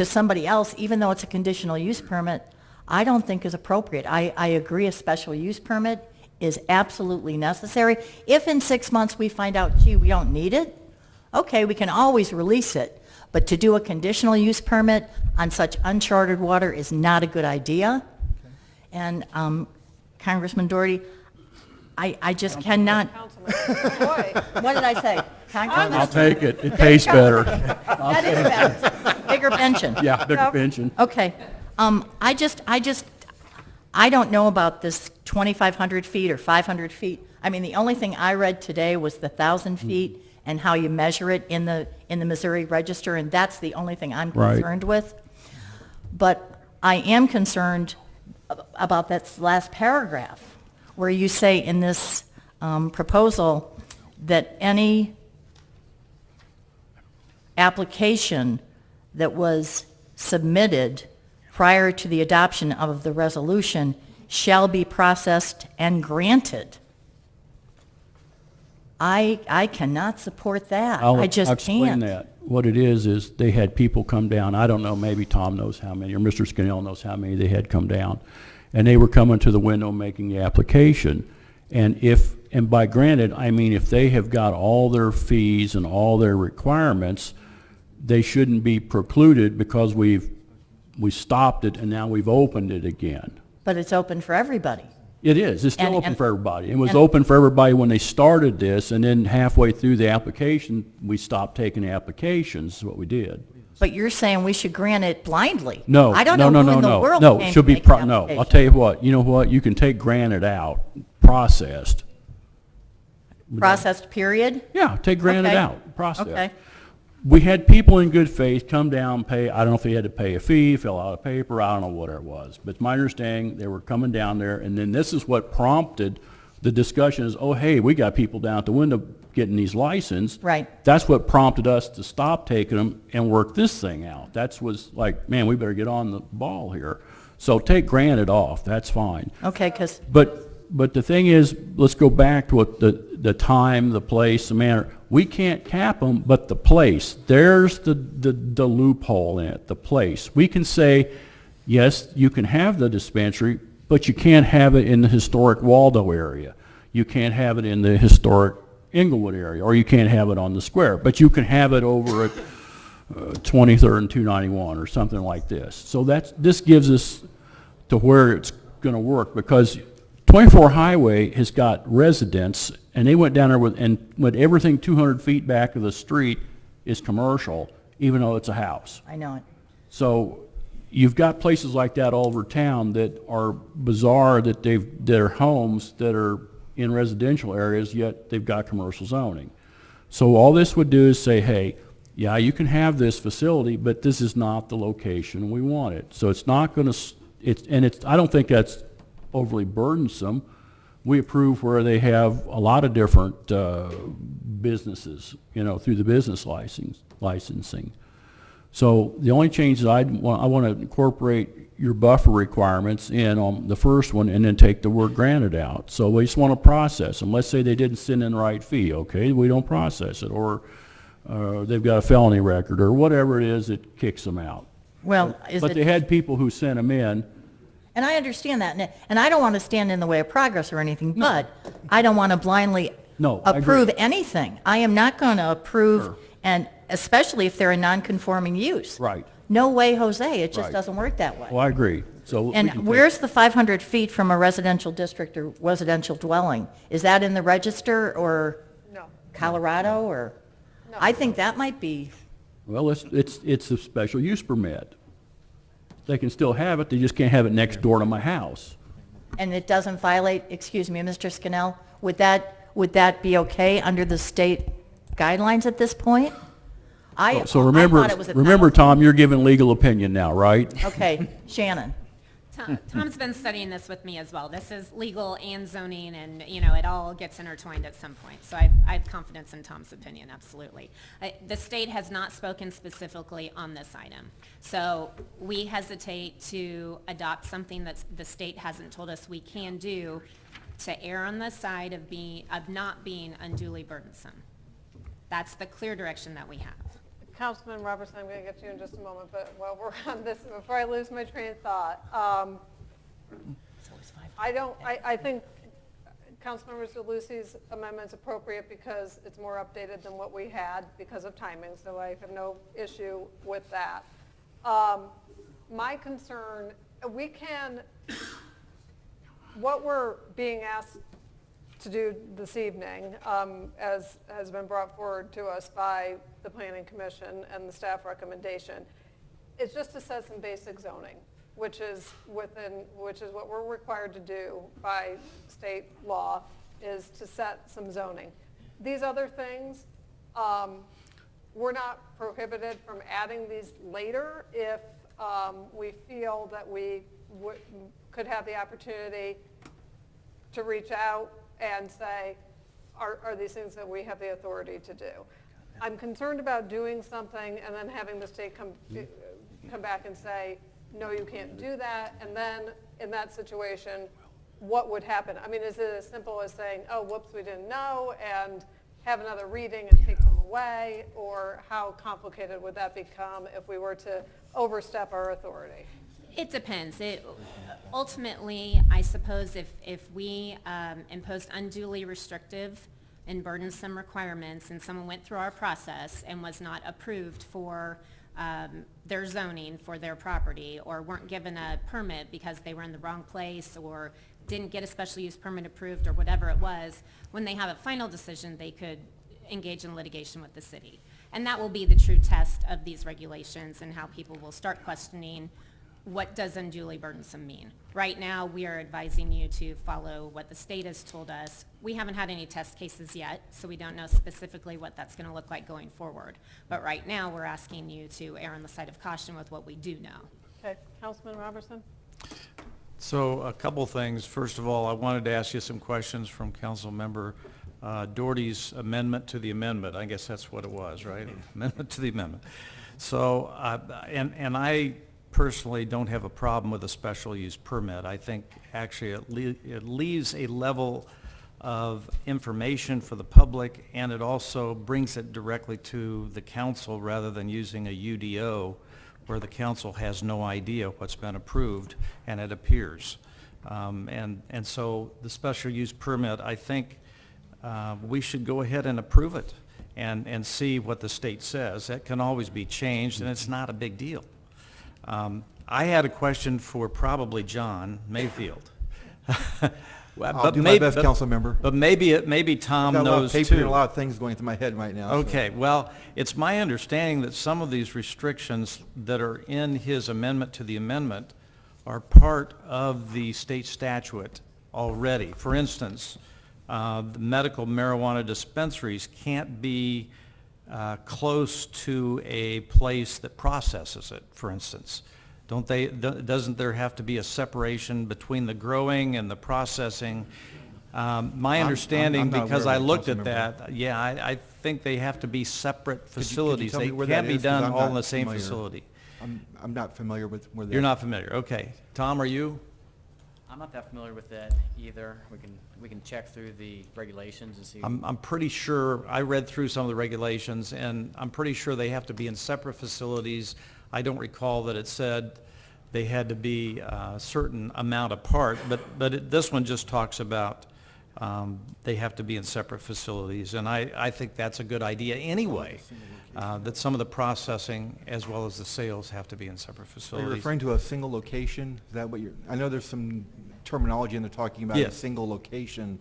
to somebody else, even though it's a conditional use permit, I don't think is appropriate. I agree a special use permit is absolutely necessary. If in 6 months we find out, gee, we don't need it, okay, we can always release it. But to do a conditional use permit on such uncharted water is not a good idea. And Congressman Doherty, I just cannot. Councilman, boy. What did I say? Congressman? I'll take it. It pays better. That is better. Bigger pension. Yeah, bigger pension. Okay. I don't know about this 2,500 feet or 500 feet. I mean, the only thing I read today was the 1,000 feet and how you measure it in the Missouri Register, and that's the only thing I'm concerned with. But I am concerned about that last paragraph where you say in this proposal that any application that was submitted prior to the adoption of the resolution shall be processed and granted. I cannot support that. I just I'll explain can't. that. What it is they had people come down. I don't know, maybe Tom knows how many, or Mr. Scannell knows how many they had come down. And they were coming to the window making the application. And by granted, I mean if they have got all their fees and all their requirements, they shouldn't be precluded because we stopped it and now we've opened it again. But it's open for everybody. It is. It's still And- open and- for everybody. It was and- open for everybody when they started this, and then halfway through the application, we stopped taking the applications, is what we did. But you're saying we should grant it blindly. No, I don't no, know no, who in no, the no. world No, came it to should be, make an no, I'll application. tell you what, you can take granted out, processed. Processed period? Yeah, take granted Okay. out, processed. Okay. We had people in good faith come down, pay, I don't know if they had to pay a fee, fill out a paper, I don't know what it was. But it's my understanding, they were coming down there, and then this is what prompted the discussion is, oh, hey, we got people down at the window getting these licenses. Right. That's what prompted us to stop taking them and work this thing out. That was like, man, we better get on the ball here. So take granted off, that's fine. Okay, because But the thing is, let's go back to what the time, the place, the manner. We can't cap them, but the place, there's the loophole in it, the place. We can say, yes, you can have the dispensary, but you can't have it in the historic Waldo area. You can't have it in the historic Inglewood area, or you can't have it on the square. But you can have it over at 23rd and 291 or something like this. So this gives us to where it's going to work, because 24 Highway has got residents, and they went down there with everything 200 feet back of the street is commercial, even though it's a house. I know it. So you've got places like that all over town that are bizarre, that they're homes that are in residential areas, yet they've got commercial zoning. So all this would do is say, hey, yeah, you can have this facility, but this is not the location we want it. So it's not going to, I don't think that's overly burdensome. We approve where they have a lot of different businesses, through the business licensing. So the only changes I want to incorporate your buffer requirements in on the first one, and then take the word granted out. So we just want to process them. Let's say they didn't send in the right fee. Okay, we don't process it, or they've got a felony record, or whatever it is that kicks them out. Well, But they had people who sent them in. and I understand that, and I don't want to stand in the way of progress or anything, but I don't want to blindly No, I agree. approve anything. I am not going to approve, Sure. and especially if they're a non-conforming use. Right. No way, Jose, it just Right. doesn't work that way. Well, I agree. So we can And take- where's the 500 feet from a residential district or residential dwelling? Is that in the register, or No. Colorado, or? No. I think that might be, Well, it's a special use permit. They can still have it, they just can't have it next door to my house. and it doesn't violate, excuse me, Mr. Scannell, would that be okay under the state guidelines at this point? So I remember, thought it was a remember, penalty. Tom, you're giving legal opinion now, right? Okay, Shannon. Tom's been studying this with me as well. This is legal and zoning, and, it all gets intertwined at some point. So I have confidence in Tom's opinion, absolutely. The state has not spoken specifically on this item. So we hesitate to adopt something that the state hasn't told us we can do to err on the side of not being unduly burdensome. That's the clear direction that we have. Councilman Robertson, I'm going to get to you in just a moment, but while we're on this, before I lose my train of thought, I think Councilmember DeLucy's amendment's appropriate because it's more updated than what we had because of timing, so I have no issue with that. My concern, what we're being asked to do this evening, as has been brought forward to us by the Planning Commission and the staff recommendation, is just to set some basic zoning, which is what we're required to do by state law, is to set some zoning. These other things, we're not prohibited from adding these later if we feel that we could have the opportunity to reach out and say, are these things that we have the authority to do? I'm concerned about doing something and then having the state come back and say, no, you can't do that. And then in that situation, what would happen? I mean, is it as simple as saying, oh, whoops, we didn't know, and have another reading and take them away? Or how complicated would that become if we were to overstep our authority? It depends. Ultimately, I suppose if we imposed unduly restrictive and burdensome requirements and someone went through our process and was not approved for their zoning for their property, or weren't given a permit because they were in the wrong place or didn't get a special use permit approved or whatever it was, when they have a final decision, they could engage in litigation with the city. And that will be the true test of these regulations and how people will start questioning what does unduly burdensome mean. Right now, we are advising you to follow what the state has told us. We haven't had any test cases yet, so we don't know specifically what that's going to look like going forward. But right now, we're asking you to err on the side of caution with what we do know. Okay, Councilman Robertson? So a couple things. First of all, I wanted to ask you some questions from Council Member Doherty's amendment to the amendment. I guess that's what it was, right? Amendment to the amendment. So, and I personally don't have a problem with a special use permit. I think actually it leaves a level of information for the public, and it also brings it directly to the council rather than using a UDO where the council has no idea what's been approved and it appears. And so the special use permit, I think we should go ahead and approve it and see what the state says. That can always be changed, and it's not a big deal. I had a question for probably John Mayfield. I'll do my best, council member. But maybe Tom knows too. I've got a lot of paper and a lot of things going through my head right now. Okay, so. well, it's my understanding that some of these restrictions that are in his amendment to the amendment are part of the state statute already. For instance, the medical marijuana dispensaries can't be close to a place that processes it, for instance. Doesn't there have to be a separation between the growing and the processing? My understanding, because I looked at that, yeah, I think they have to be separate facilities. They can't be done all in the same facility. I'm not familiar with where they're... You're not familiar, okay. Tom, are you? I'm not that familiar with that either. We can check through the regulations and see. I'm pretty sure, I read through some of the regulations, and I'm pretty sure they have to be in separate facilities. I don't recall that it said they had to be a certain amount apart, but this one just talks about they have to be in separate facilities, and I think that's a good idea anyway, that some of the processing as well as the sales have to be in separate facilities. Are you referring to a single location? Is that what you're... I know there's some terminology in there talking about a single location,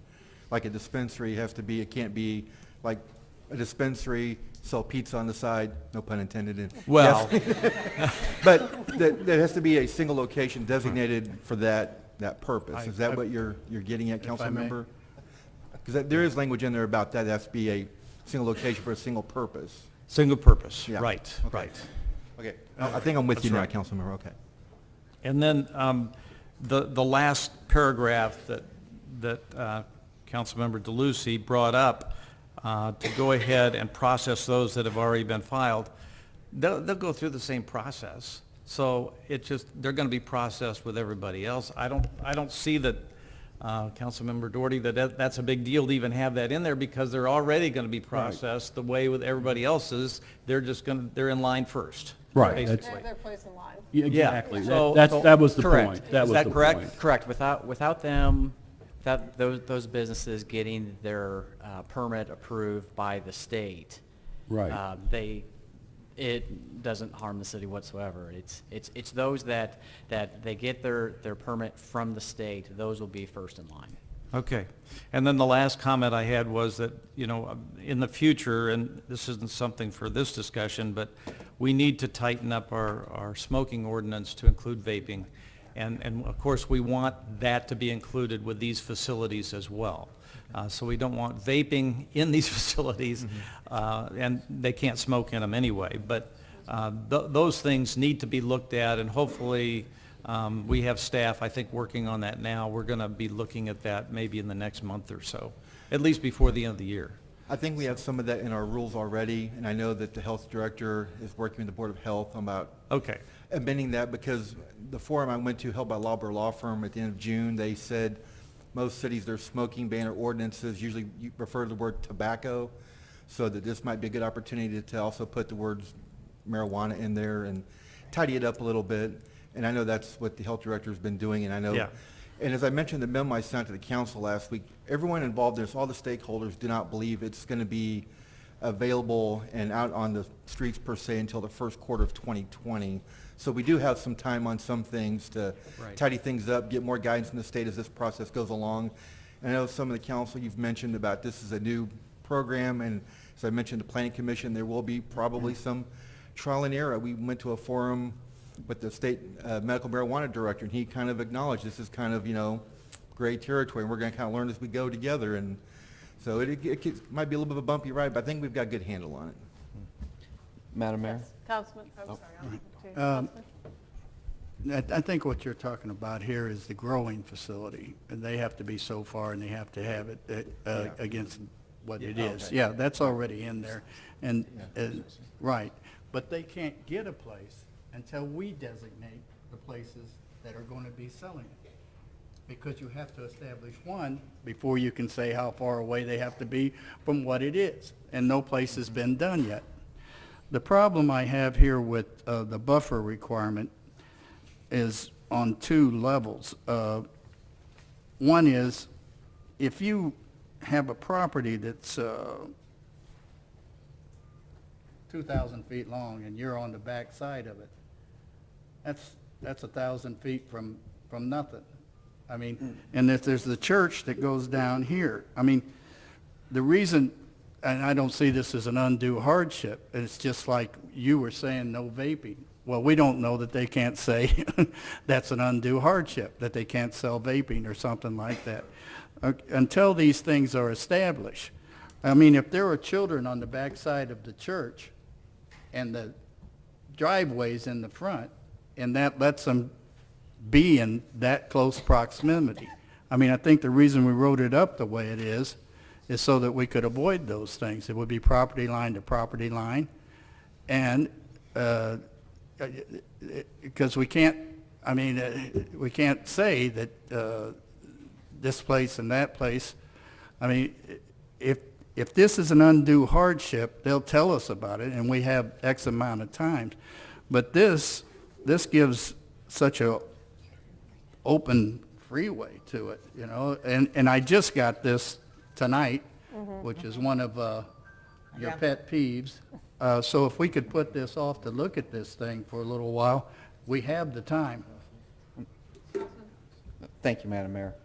like a dispensary has to be, it can't be like a dispensary, sell pizza on the side, no pun intended. Well. Yes. But there has to be a single location designated for that purpose. Is that what you're getting at, council member? Because there is language in there about that. It has to be a single location for a single purpose. Single purpose, yeah. Right, okay. right. Okay, I think I'm with you now, right. council member, okay. And then the last paragraph that Councilmember DeLucy brought up, to go ahead and process those that have already been filed, they'll go through the same process. So they're going to be processed with everybody else. I don't see that Councilmember Doherty, that's a big deal to even have that in there because they're already going to be processed the way with everybody else's. They're in line first. Right, They that's- have their place in line. Yeah, exactly. So- That was the Correct. point. That Is was that the correct? point. Correct. Without them, without those businesses getting their permit approved by the state, Right. it doesn't harm the city whatsoever. It's those that they get their permit from the state, those will be first in line. Okay. And then the last comment I had was that, in the future, and this isn't something for this discussion, but we need to tighten up our smoking ordinance to include vaping. And of course, we want that to be included with these facilities as well. So we don't want vaping in these facilities, and they can't smoke in them anyway. But those things need to be looked at, and hopefully we have staff, I think, working on that now. We're going to be looking at that maybe in the next month or so, at least before the end of the year. I think we have some of that in our rules already, and I know that the health director is working with the Board of Health about amending that, because the forum I went to held by Lauber Law Firm at the end of June, they said most cities, their smoking ban or ordinances usually refer to the word tobacco, so that this might be a good opportunity to also put the words marijuana in there and tidy it up a little bit. And I know that's what the health director has been doing, and I know, and as I mentioned in the memo I sent to the council last week, everyone involved in this, all the stakeholders, do not believe it's going to be available and out on the streets per se until the first quarter of 2020. So we do have some time on some things to tidy things up, get more guidance from the state as this process goes along. And I know some of the council you've mentioned about this is a new program, and as I mentioned, the Planning Commission, there will be probably some trial and error. We went to a forum with the state medical marijuana director, and he kind of acknowledged this is kind of, gray territory, and we're going to kind of learn as we go together. And so it might be a little bit of a bumpy ride, but I think we've got a good handle on it. Madam Mayor? Councilman, I'm sorry. I think what you're talking about here is the growing facility, and they have to be so far, and they have to have it against what it is. Okay. Yeah, that's already in there, and right. But they can't get a place until we designate the places that are going to be selling it, because you have to establish one before you can say how far away they have to be from what it is, and no place has been done yet. The problem I have here with the buffer requirement is on two levels. One is, if you have a property that's 2,000 feet long and you're on the back side of it, that's 1,000 feet from nothing. I mean, and if there's the church that goes down here, I mean, the reason, and I don't see this as an undue hardship, it's just like you were saying, no vaping. Well, we don't know that they can't say that's an undue hardship, that they can't sell vaping or something like that. Until these things are established. I mean, if there are children on the back side of the church and the driveway's in the front, and that lets them be in that close proximity. I mean, I think the reason we wrote it up the way it is so that we could avoid those things. It would be property line to property line, and because we can't, I mean, we can't say that this place and that place. I mean, if this is an undue hardship, they'll tell us about it, and we have X amount of time. But this gives such a open freeway to it, you know. And I just got this tonight, which is one of your pet peeves. So if we could put this off to look at this thing for a little while, we have the time. Thank you, Madam Mayor.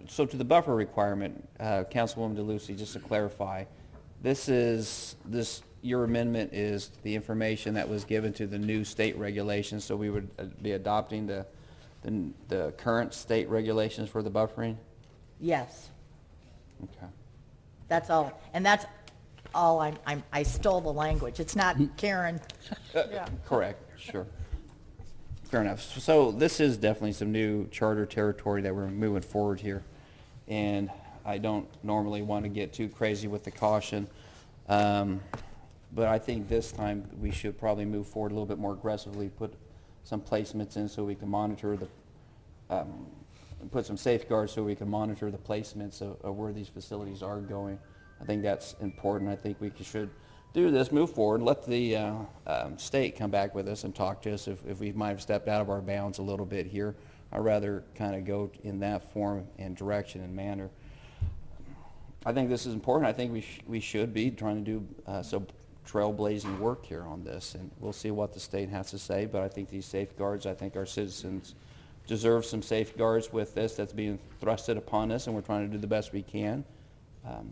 So to the buffer requirement, Councilwoman DeLucy, just to clarify, your amendment is the information that was given to the new state regulations, so we would be adopting the current state regulations for the buffering? Yes, Okay. that's all. And that's all I stole the language. It's not Karen. Correct, sure. Fair enough. So this is definitely some new charter territory that we're moving forward here. And I don't normally want to get too crazy with the caution. But I think this time we should probably move forward a little bit more aggressively, put some placements in so we can monitor put some safeguards so we can monitor the placements of where these facilities are going. I think that's important. I think we should do this, move forward, let the state come back with us and talk to us if we might have stepped out of our bounds a little bit here. I'd rather kind of go in that form and direction and manner. I think this is important. I think we should be trying to do some trailblazing work here on this, and we'll see what the state has to say, but I think these safeguards, I think our citizens deserve some safeguards with this that's being thrusted upon us, and we're trying to do the best we can.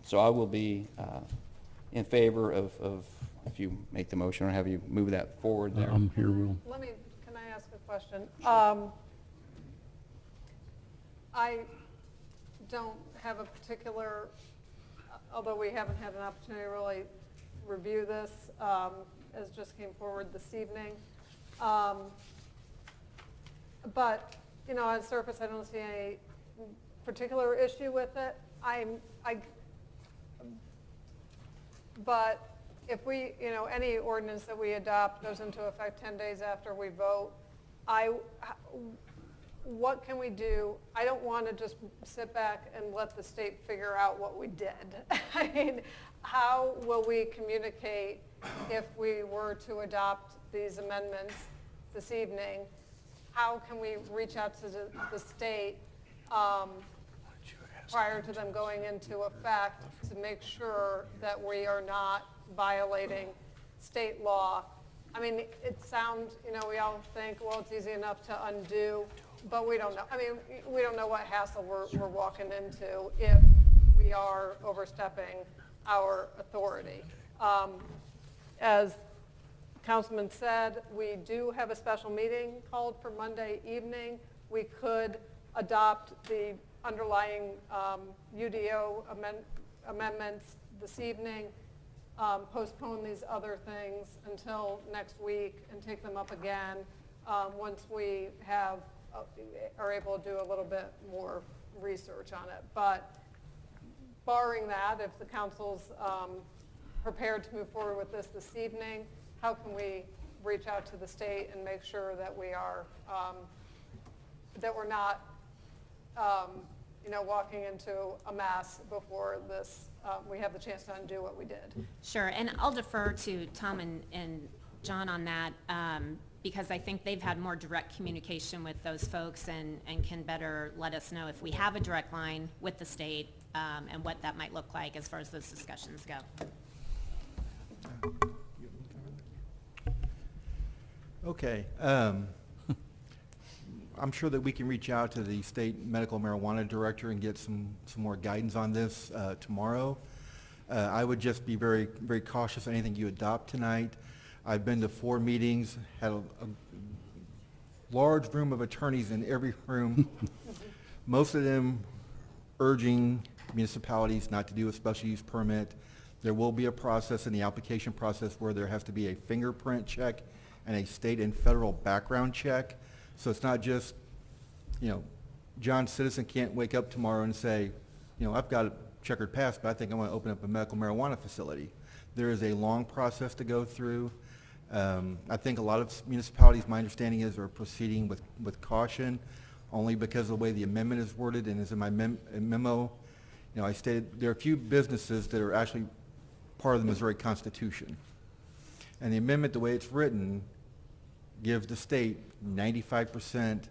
So I will be in favor of, if you make the motion or have you move that forward there. I'm here, Will. Can I ask a question? I don't have a particular, although we haven't had an opportunity to really review this, as just came forward this evening. But, you know, on the surface, I don't see any particular issue with it. But if we, you know, any ordinance that we adopt goes into effect 10 days after we vote, what can we do? I don't want to just sit back and let the state figure out what we did. I mean, how will we communicate if we were to adopt these amendments this evening? How can we reach out to the state prior to them going into effect to make sure that we are not violating state law? I mean, it sounds, you know, we all think, well, it's easy enough to undo, but we don't know. I mean, we don't know what hassle we're walking into if we are overstepping our authority. As Councilman said, we do have a special meeting called for Monday evening. We could adopt the underlying UDO amendments this evening, postpone these other things until next week and take them up again once we are able to do a little bit more research on it. But barring that, if the council's prepared to move forward with this evening, how can we reach out to the state and make sure that we are, that we're not, you know, walking into a mess before this, we have the chance to undo what we did? Sure, and I'll defer to Tom and John on that, because I think they've had more direct communication with those folks and can better let us know if we have a direct line with the state and what that might look like as far as those discussions go. Okay. I'm sure that we can reach out to the state medical marijuana director and get some more guidance on this tomorrow. I would just be very, very cautious of anything you adopt tonight. I've been to 4 meetings, had a large room of attorneys in every room, most of them urging municipalities not to do a special use permit. There will be a process in the application process where there has to be a fingerprint check and a state and federal background check. So it's not just, you know, John Citizen can't wake up tomorrow and say, you know, I've got a checkered past, but I think I want to open up a medical marijuana facility. There is a long process to go through. I think a lot of municipalities, my understanding is, are proceeding with caution, only because of the way the amendment is worded, and as in my memo, you know, I stated there are a few businesses that are actually part of the Missouri Constitution. And the amendment, the way it's written, gives the state 95%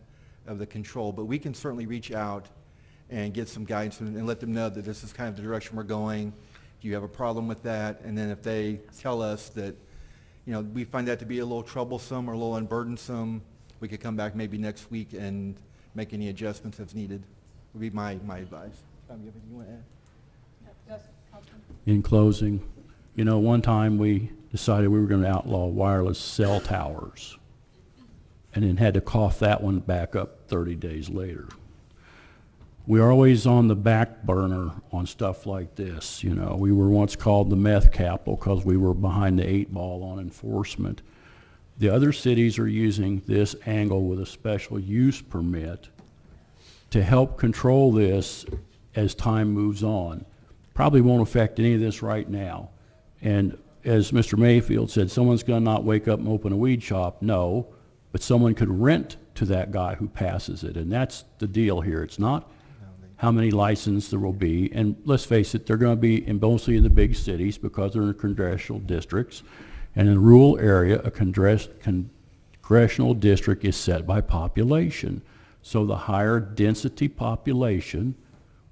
of the control, but we can certainly reach out and get some guidance and let them know that this is kind of the direction we're going. Do you have a problem with that? And then if they tell us that, you know, we find that to be a little troublesome or a little unburdensome, we could come back maybe next week and make any adjustments as needed, would be my advice. Tom, you have anything you want to add? Yes, Councilman. In closing, you know, one time we decided we were going to outlaw wireless cell towers and then had to cough that one back up 30 days later. We are always on the back burner on stuff like this. You know, we were once called the meth capital because we were behind the 8 ball on enforcement. The other cities are using this angle with a special use permit to help control this as time moves on. Probably won't affect any of this right now. And as Mr. Mayfield said, someone's going to not wake up and open a weed shop. No, but someone could rent to that guy who passes it, and that's the deal here. It's not how many licenses there will be, and let's face it, they're going to be mostly in the big cities because they're in congressional districts, and in a rural area, a congressional district is set by population. So the higher density population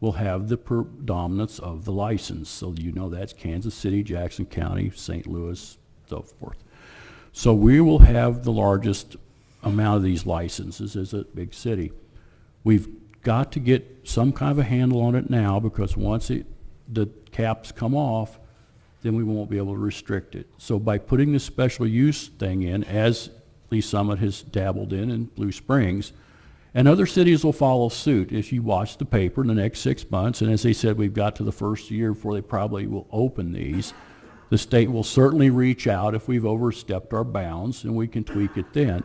will have the predominance of the license. So you know that's Kansas City, Jackson County, St. Louis, so forth. So we will have the largest amount of these licenses as a big city. We've got to get some kind of a handle on it now, because once the caps come off, then we won't be able to restrict it. So by putting this special use thing in, as Lee Summit has dabbled in Blue Springs, and other cities will follow suit. If you watch the paper in the next 6 months, and as they said, we've got to the first year before they probably will open these, the state will certainly reach out if we've overstepped our bounds, and we can tweak it then.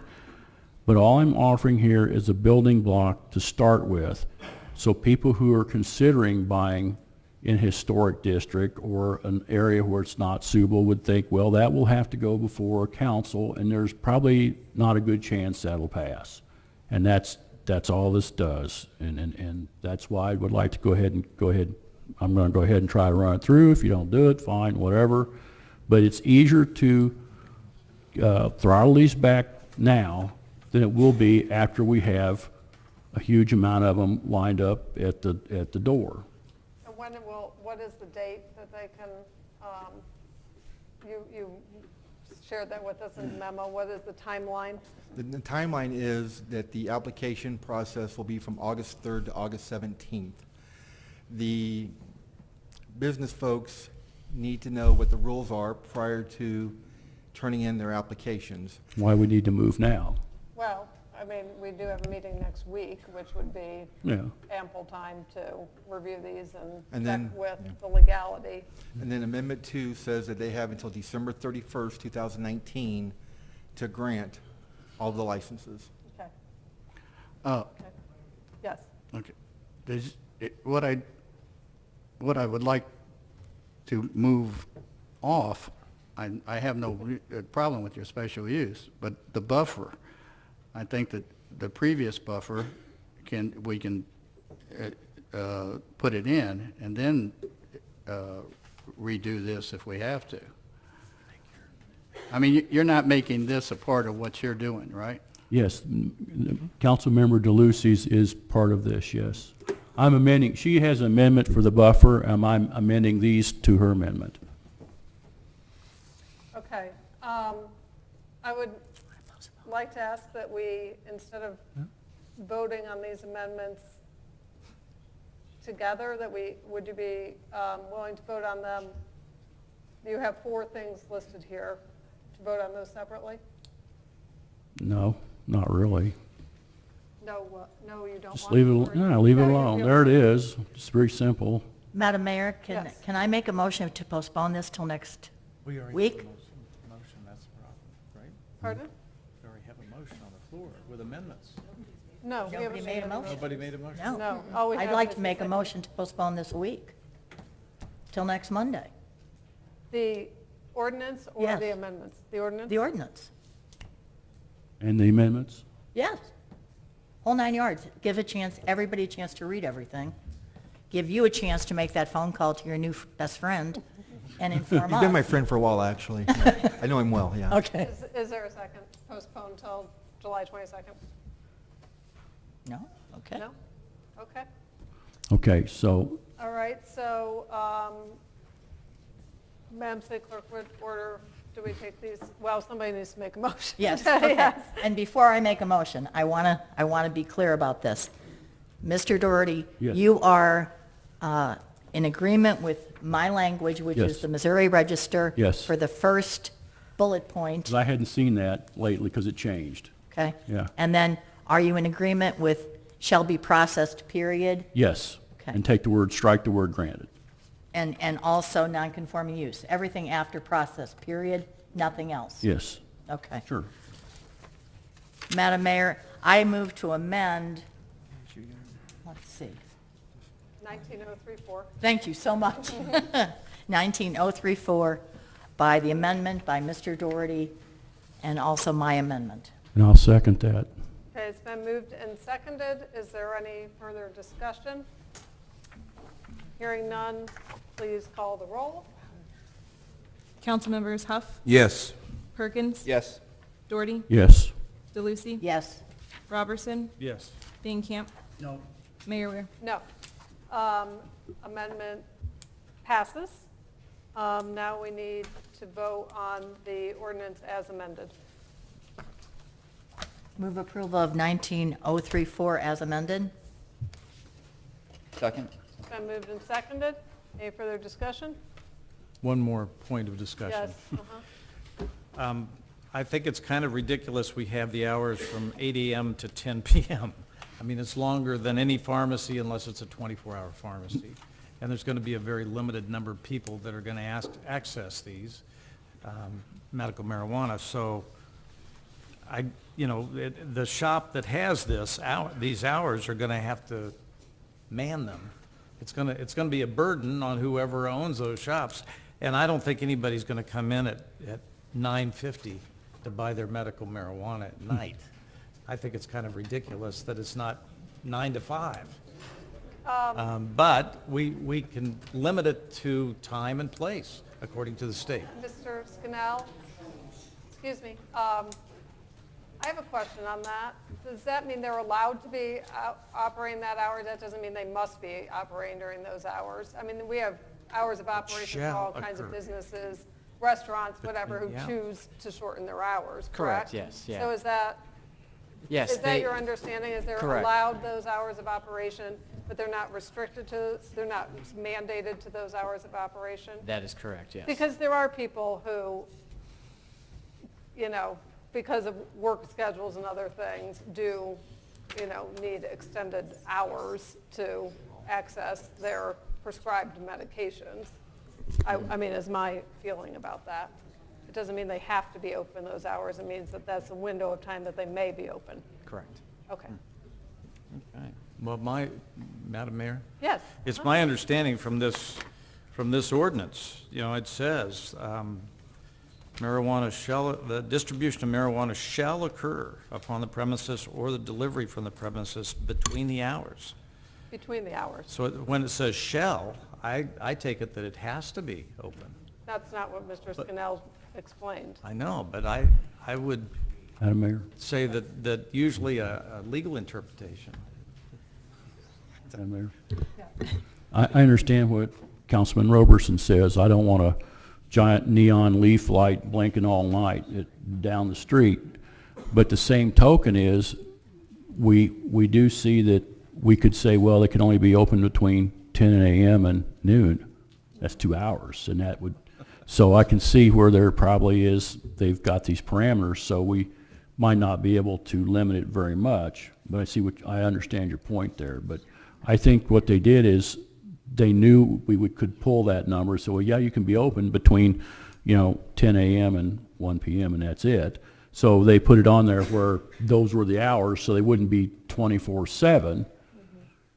But all I'm offering here is a building block to start with, so people who are considering buying in a historic district or an area where it's not suitable would think, well, that will have to go before a council, and there's probably not a good chance that'll pass. And that's all this does, and that's why I would like to go ahead. I'm going to go ahead and try to run it through. If you don't do it, fine, whatever. But it's easier to throttle these back now than it will be after we have a huge amount of them lined up at the door. And what is the date that they can, you shared that with us in the memo. What is the timeline? The timeline is that the application process will be from August 3rd to August 17th. The business folks need to know what the rules are prior to turning in their applications. Why we need to move now. Well, I mean, we do have a meeting next week, which would be ample time to review these and then, check with the legality. And then Amendment 2 says that they have until December 31st, 2019 to grant all the licenses. Okay. Oh, Okay. Yes. okay. What I would like to move off, I have no problem with your special use, but the buffer, I think that the previous buffer we can put it in and then redo this if we have to. I mean, you're not making this a part of what you're doing, right? Yes, Councilmember DeLucy's is part of this, yes. I'm amending, she has an amendment for the buffer, and I'm amending these to her amendment. Okay. I would like to ask that we, instead of voting on these amendments together, would you be willing to vote on them? You have 4 things listed here. To vote on those separately? No, not really. No, no, you don't Just want leave to, it, leave it alone. There it is. It's very simple. Madam Mayor, can Yes. I make a motion to postpone this till next We already week? have a motion, that's the problem, right? Pardon? We already have a motion on the floor with amendments. No. we Nobody haven't made a any motion? Nobody made a motion? No. No. All we I'd have like is to the make a second. motion to postpone this a week, till next Monday. The ordinance or Yes. the amendments? The ordinance? The ordinance, And the amendments? yes. Whole 9 yards. Give everybody a chance to read everything. Give you a chance to make that phone call to your new best friend and inform You've us. been my friend for a while, actually. I know him well, yeah. Okay. Is there a second? Postpone till July 22nd? No? Okay. No? Okay. Okay, so All right, so, Madam City Clerk, what order do we take these? Well, somebody needs to make a motion. Yes, okay. Yes. And before I make a motion, I want to be clear about this. Mr. Doherty, Yes. you are in agreement with my language, which is Yes. the Missouri Register. Yes. For the first bullet point, 'cause I hadn't seen that lately because it changed. okay? Yeah. And then, are you in agreement with shall be processed, period? Yes. Okay. And strike the word granted. And also non-conforming use? Everything after process, period, nothing else? Yes. Okay. Sure. Madam Mayor, I move to amend, let's see. 19034. Thank you so much. 19034 by the amendment by Mr. Doherty and also my amendment. And I'll second that. Okay, it's been moved and seconded. Is there any further discussion? Hearing none, please call the roll. Councilmembers Huff, Yes. Perkins, Yes. Doherty, Yes. DeLucy, Yes. Robertson, Yes. Van Camp, No. Mayor Ware. No. Amendment passes. Now we need to vote on the ordinance as amended. Move approval of 19034 as amended. Second? It's been moved and seconded. Any further discussion? One more point of discussion. Yes. I think it's kind of ridiculous we have the hours from 8 a.m. to 10 p.m. I mean, it's longer than any pharmacy unless it's a 24-hour pharmacy. And there's going to be a very limited number of people that are going to access these medical marijuana. So the shop that has these hours are going to have to man them. It's going to be a burden on whoever owns those shops. And I don't think anybody's going to come in at 9:50 to buy their medical marijuana at night. I think it's kind of ridiculous that it's not 9 to 5. But we can limit it to time and place according to the state. Mr. Scannell, excuse me. I have a question on that. Does that mean they're allowed to be operating that hour? That doesn't mean they must be operating during those hours. I mean, we have hours of operation for all kinds of businesses, restaurants, whatever, who choose to shorten their hours, correct? Correct, yes, yeah. So is that your understanding? Is they're Correct. allowed those hours of operation, but they're not restricted to, they're not mandated to those hours of operation? That is correct, yes. Because there are people who, because of work schedules and other things, do, need extended hours to access their prescribed medications. I mean, is my feeling about that. It doesn't mean they have to be open those hours. It means that that's a window of time that they may be open. Correct. Okay. Okay. Well, Madam Mayor? Yes. It's my understanding from this ordinance, it says, the distribution of marijuana shall occur upon the premises or the delivery from the premises between the hours. Between the hours. So when it says shall, I take it that it has to be open. That's not what Mr. Scannell explained. I know, but I would Madam Mayor? say that usually a legal interpretation. Madam Mayor? I understand what Councilman Roberson says. I don't want a giant neon leaf light blinking all night down the street. But the same token is, we do see that we could say, well, they can only be open between 10 a.m. and noon. That's 2 hours, and that would, so I can see where there probably is, they've got these parameters, so we might not be able to limit it very much, but I understand your point there. But I think what they did is, they knew could pull that number, so well, yeah, you can be open between, 10 a.m. and 1 p.m. and that's it. So they put it on there where those were the hours, so they wouldn't be 24/7.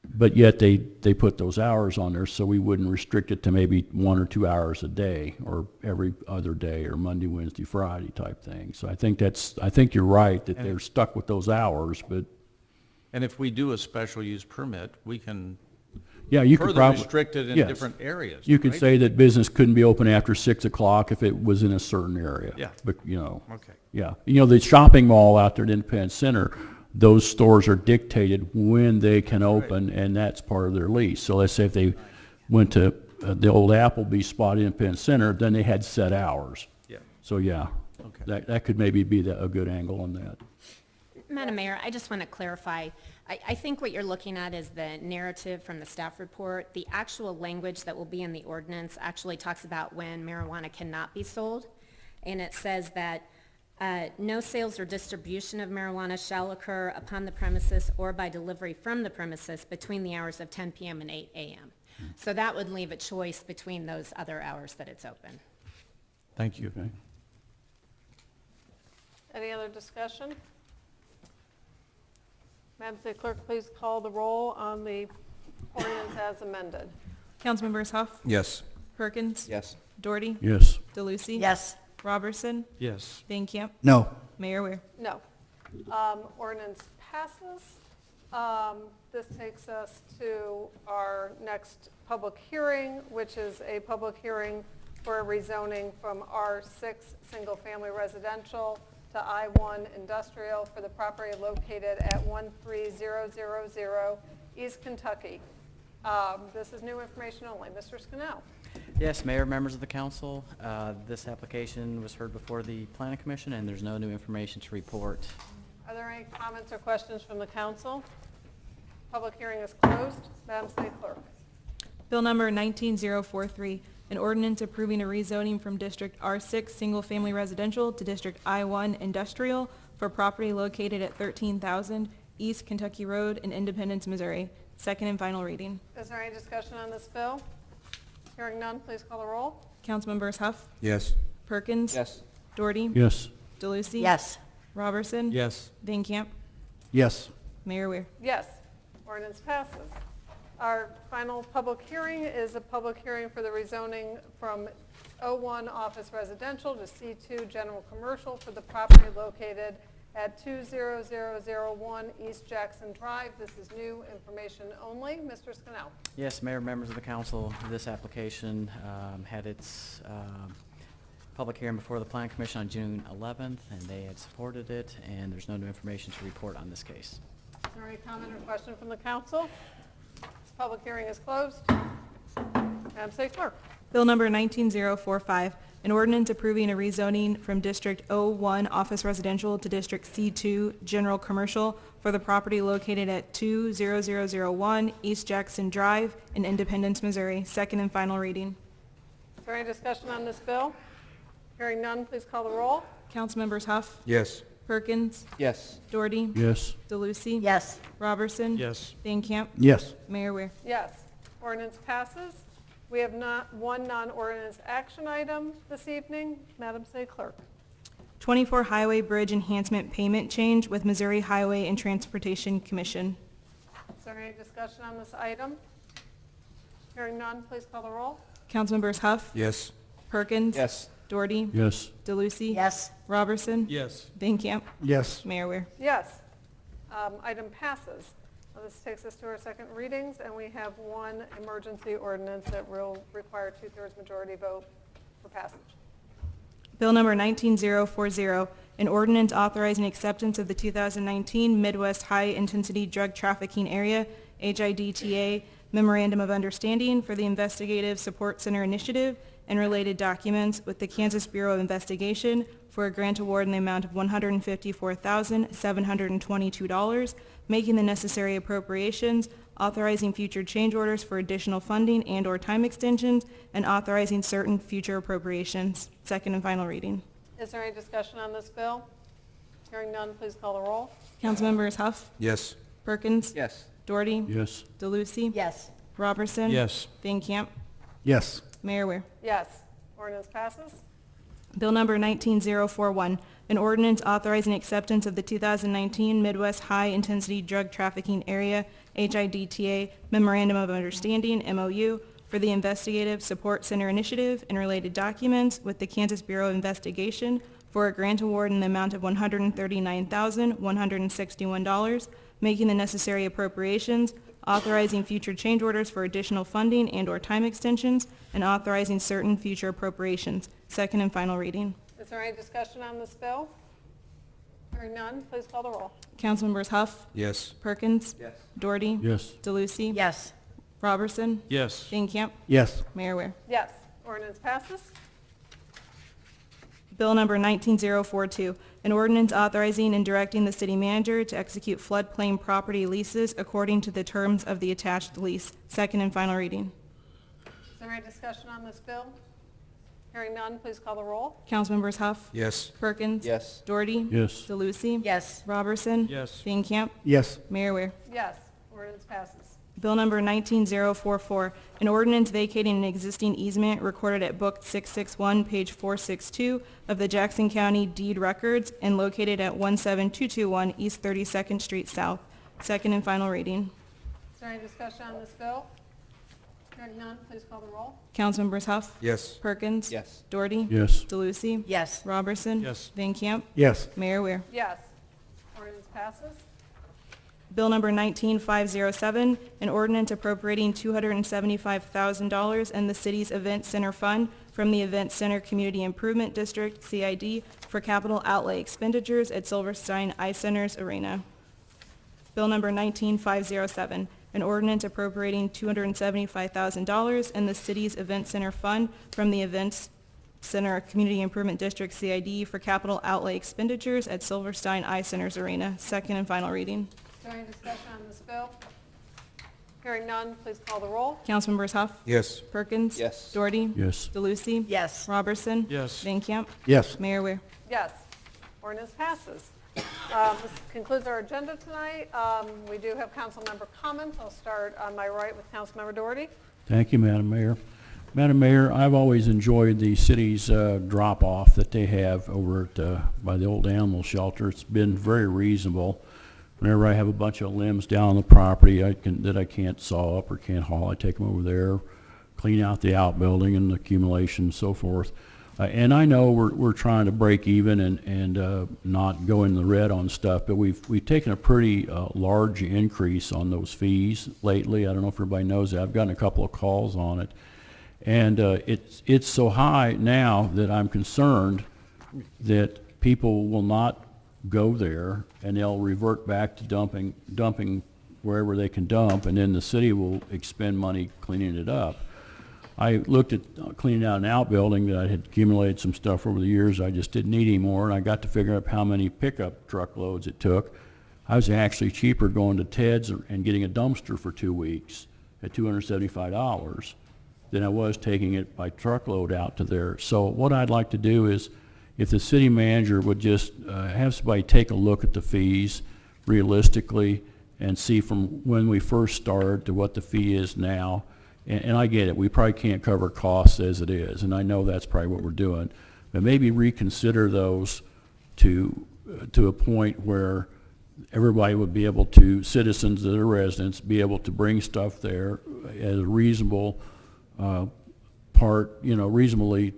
But yet they put those hours on there, so we wouldn't restrict it to maybe 1 or 2 hours a day, or every other day, or Monday, Wednesday, Friday type thing. So I think you're right that they're stuck with those hours, but. And if we do a special use permit, we can Yeah, you could further probably. restrict it in yes. different areas. You could right? say that business couldn't be open after 6 o'clock if it was in a certain area. Yeah. But, Okay. yeah. The shopping mall out there at Independence Center, those stores are dictated when they can open, and that's part of their lease. So let's say if they went to the old Applebee's spot in Independence Center, then they had set hours. Yeah. So, yeah. Okay. That could maybe be a good angle on that. Madam Mayor, I just want to clarify. I think what you're looking at is the narrative from the staff report. The actual language that will be in the ordinance actually talks about when marijuana cannot be sold. And it says that no sales or distribution of marijuana shall occur upon the premises or by delivery from the premises between the hours of 10 p.m. and 8 a.m. So that would leave a choice between those other hours that it's open. Thank you. Okay. Any other discussion? Madam City Clerk, please call the roll on the ordinance as amended. Councilmembers Huff, Yes. Perkins, Yes. Doherty, Yes. DeLucy, Yes. Robertson, Yes. Van Camp, No. Mayor Ware. No. Ordinance passes. This takes us to our next public hearing, which is a public hearing for a rezoning from R6 Single Family Residential to I1 Industrial for the property located at 13000 East Kentucky. This is new information only. Mr. Scannell. Yes, Mayor, members of the council, this application was heard before the Planning Commission, and there's no new information to report. Are there any comments or questions from the council? Public hearing is closed. Madam City Clerk. Bill number 19043, an ordinance approving a rezoning from District R6 Single Family Residential to District I1 Industrial for property located at 13,000 East Kentucky Road in Independence, Missouri. Second and final reading. Is there any discussion on this bill? Hearing none, please call the roll. Councilmembers Huff, Yes. Perkins. Yes. Doherty. Yes. DeLucy. Yes. Robertson. Yes. Van Camp. Yes. Mayor Weir. Yes, ordinance passes. Our final public hearing is a public hearing for the rezoning from O1 Office Residential to C2 General Commercial for the property located at 20001 East Jackson Drive. This is new information only. Mr. Scannell. Yes, Mayor, members of the council, this application had its public hearing before the Planning Commission on June 11th, and they had supported it, and there's no new information to report on this case. Is there any comment or question from the council? This public hearing is closed. Madam City Clerk. Bill number 19045, an ordinance approving a rezoning from District 01 Office Residential to District C2 General Commercial for the property located at 20001 East Jackson Drive in Independence, Missouri. Second and final reading. Is there any discussion on this bill? Hearing none, please call the roll. Councilmembers Huff, Yes. Perkins, Yes. Doherty. Yes. DeLucy. Yes. Robertson. Yes. Van Camp. Yes. Mayor Weir. Yes, ordinance passes. We have one non-ordinance action item this evening. Madam City Clerk. 24 Highway Bridge Enhancement Payment Change with Missouri Highway and Transportation Commission. Is there any discussion on this item? Hearing none, please call the roll. Councilmembers Huff, Yes. Perkins. Yes. Doherty. Yes. DeLucy. Yes. Robertson. Yes. Van Camp. Yes. Mayor Weir. Yes, item passes. Well, this takes us to our second readings, and we have one emergency ordinance that will require 2/3 majority vote for passage. Bill number 19040, an ordinance authorizing acceptance of the 2019 Midwest High Intensity Drug Trafficking Area, HIDTA, Memorandum of Understanding for the Investigative Support Center Initiative and related documents with the Kansas Bureau of Investigation for a grant award in the amount of $154,722, making the necessary appropriations, authorizing future change orders for additional funding and/or time extensions, and authorizing certain future appropriations. Second and final reading. Is there any discussion on this bill? Hearing none, please call the roll. Councilmembers Huff, Yes. Perkins. Yes. Doherty. Yes. DeLucy. Yes. Robertson. Yes. Van Camp. Yes. Mayor Weir. Yes, ordinance passes. Bill number 19041, an ordinance authorizing acceptance of the 2019 Midwest High Intensity Drug Trafficking Area, HIDTA, Memorandum of Understanding, MOU, for the Investigative Support Center Initiative and related documents with the Kansas Bureau of Investigation for a grant award in the amount of $139,161, making the necessary appropriations, authorizing future change orders for additional funding and/or time extensions, and authorizing certain future appropriations. Second and final reading. Is there any discussion on this bill? Hearing none, please call the roll. Councilmembers Huff, Yes. Perkins. Yes. Doherty. Yes. DeLucy. Yes. Robertson. Yes. Van Camp. Yes. Mayor Weir. Yes, ordinance passes. Bill number 19042, an ordinance authorizing and directing the city manager to execute floodplain property leases according to the terms of the attached lease. Second and final reading. Is there any discussion on this bill? Hearing none, please call the roll. Councilmembers Huff, Yes. Perkins. Yes. Doherty. Yes. DeLucy. Yes. Robertson. Yes. Van Camp. Yes. Mayor Weir. Yes, ordinance passes. Bill number 19044, an ordinance vacating an existing easement recorded at Book 661, page 462 of the Jackson County Deed Records and located at 17221 East 32nd Street South. Second and final reading. Is there any discussion on this bill? Hearing none, please call the roll. Councilmembers Huff, Yes. Perkins. Yes. Doherty. Yes. DeLucy. Yes. Robertson. Yes. Van Camp. Yes. Mayor Weir. Yes, ordinance passes. Bill number 19507, an ordinance appropriating $275,000 in the city's Event Center Fund from the Event Center Community Improvement District, CID, for capital outlay expenditures at Silverstein Ice Centers Arena. Bill number 19507, an ordinance appropriating $275,000 in the city's Event Center Fund from the Event Center Community Improvement District, CID, for capital outlay expenditures at Silverstein Ice Centers Arena. Second and final reading. Is there any discussion on this bill? Hearing none, please call the roll. Councilmembers Huff. Yes. Perkins. Yes. Doherty. Yes. DeLucy. Yes. Robertson. Yes. Van Camp. Yes. Mayor Ware. Yes, ordinance passes. This concludes our agenda tonight. We do have council member comments. I'll start on my right with Councilmember Doherty. Thank you, Madam Mayor. Madam Mayor, I've always enjoyed the city's drop-off that they have over at, by the old animal shelter. It's been very reasonable. Whenever I have a bunch of limbs down on the property that I can't saw up or can't haul, I take them over there, clean out the outbuilding and the accumulation and so forth. And I know we're trying to break even and not go in the red on stuff, but we've taken a pretty large increase on those fees lately. I don't know if everybody knows that. I've gotten a couple of calls on it. And it's so high now that I'm concerned that people will not go there and they'll revert back to dumping wherever they can dump, and then the city will expend money cleaning it up. I looked at cleaning out an outbuilding that I had accumulated some stuff over the years I just didn't need anymore, and I got to figure out how many pickup truck loads it took. I was actually cheaper going to Ted's and getting a dumpster for 2 weeks at $275 than I was taking it by truckload out to there. So what I'd like to do is, if the city manager would just have somebody take a look at the fees realistically and see from when we first started to what the fee is now. And I get it, we probably can't cover costs as it is, and I know that's probably what we're doing. But maybe reconsider those to a point where everybody would be able to, citizens that are residents, be able to bring stuff there at a reasonable reasonably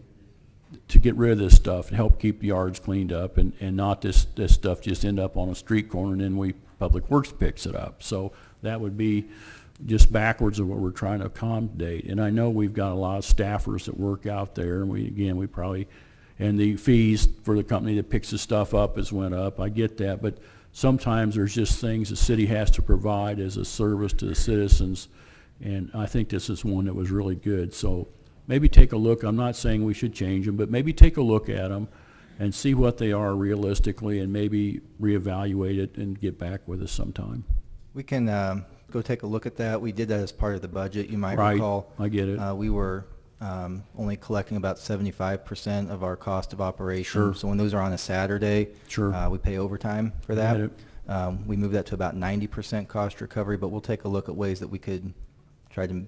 to get rid of this stuff and help keep the yards cleaned up, and not this stuff just end up on a street corner and then Public Works picks it up. So that would be just backwards of what we're trying to accommodate. And I know we've got a lot of staffers that work out there, and and the fees for the company that picks the stuff up has went up. I get that, but sometimes there's just things the city has to provide as a service to the citizens, and I think this is one that was really good. So maybe take a look. I'm not saying we should change them, but maybe take a look at them and see what they are realistically, and maybe reevaluate it and get back with us sometime. We can go take a look at that. We did that as part of the budget. You might Right. recall. I get it. We were only collecting about 75% of our cost of operation. Sure. So when those are on a Saturday, Sure. We pay overtime for Get that. it. We moved that to about 90% cost recovery, but we'll take a look at ways that we could try to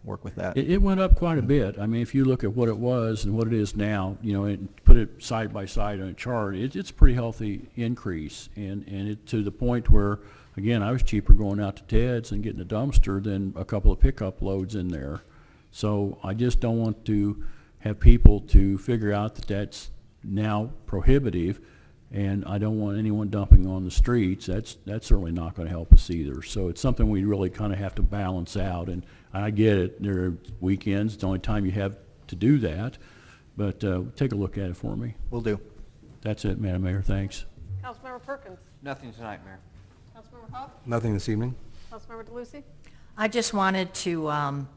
work with that. It went up quite a bit. I mean, if you look at what it was and what it is now, and put it side by side on a chart, it's a pretty healthy increase, and it to the point where, again, I was cheaper going out to Ted's and getting a dumpster than a couple of pickup loads in there. So I just don't want to have people to figure out that that's now prohibitive, and I don't want anyone dumping on the streets. That's certainly not going to help us either. So it's something we really kind of have to balance out, and I get it. There are weekends, it's the only time you have to do that, but take a look at it for me. Will do. That's it, Madam Mayor. Thanks. Councilmember Perkins. Nothing tonight, Mayor. Councilmember Huff. Nothing this evening. Councilmember DeLucy. I just wanted to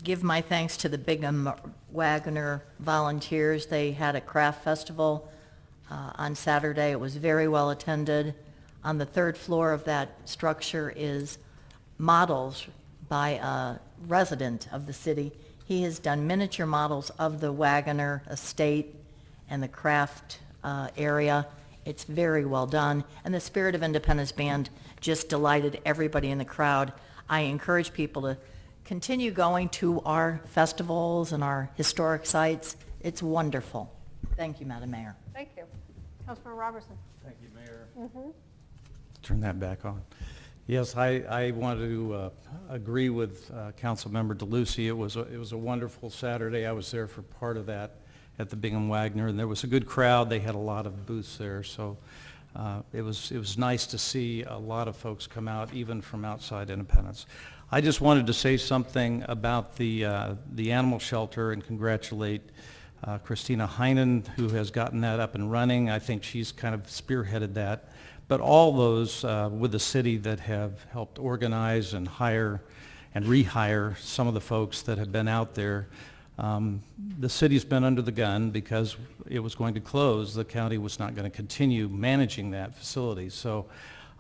give my thanks to the Bingham Wagner volunteers. They had a craft festival on Saturday. It was very well attended. On the third floor of that structure is models by a resident of the city. He has done miniature models of the Wagner estate and the craft area. It's very well done. And the Spirit of Independence Band just delighted everybody in the crowd. I encourage people to continue going to our festivals and our historic sites. It's wonderful. Thank you, Madam Mayor. Thank you. Councilmember Robertson. Thank you, Mayor. Mm-hmm. Turn that back on. Yes, I want to agree with Councilmember DeLucy. It was a wonderful Saturday. I was there for part of that at the Bingham Wagner, and there was a good crowd. They had a lot of booths there, so it was nice to see a lot of folks come out, even from outside Independence. I just wanted to say something about the animal shelter and congratulate Christina Heinen, who has gotten that up and running. I think she's kind of spearheaded that. But all those with the city that have helped organize and hire and rehire some of the folks that have been out there. The city's been under the gun because it was going to close. The county was not going to continue managing that facility. So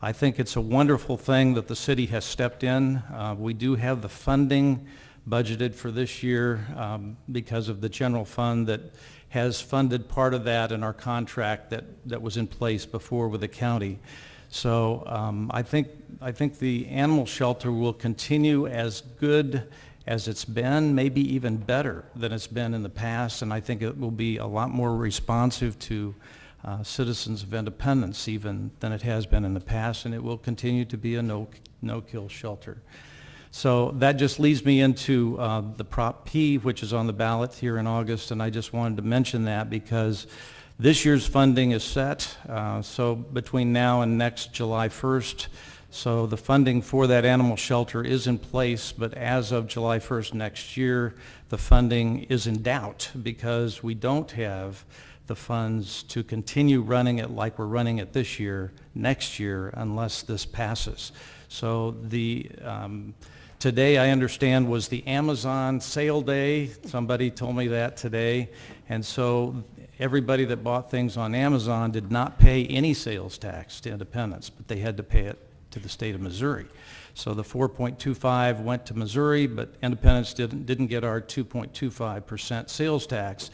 I think it's a wonderful thing that the city has stepped in. We do have the funding budgeted for this year because of the general fund that has funded part of that in our contract that was in place before with the county. So I think the animal shelter will continue as good as it's been, maybe even better than it's been in the past, and I think it will be a lot more responsive to citizens of Independence even than it has been in the past, and it will continue to be a no-kill shelter. So that just leads me into the Prop P, which is on the ballot here in August, and I just wanted to mention that because this year's funding is set, so between now and next July 1st, so the funding for that animal shelter is in place, but as of July 1st next year, the funding is in doubt because we don't have the funds to continue running it like we're running it this year, next year, unless this passes. So today, I understand, was the Amazon sale day. Somebody told me that today. And so everybody that bought things on Amazon did not pay any sales tax to Independence, but they had to pay it to the state of Missouri. So the 4.25 went to Missouri, but Independence didn't get our 2.25% sales tax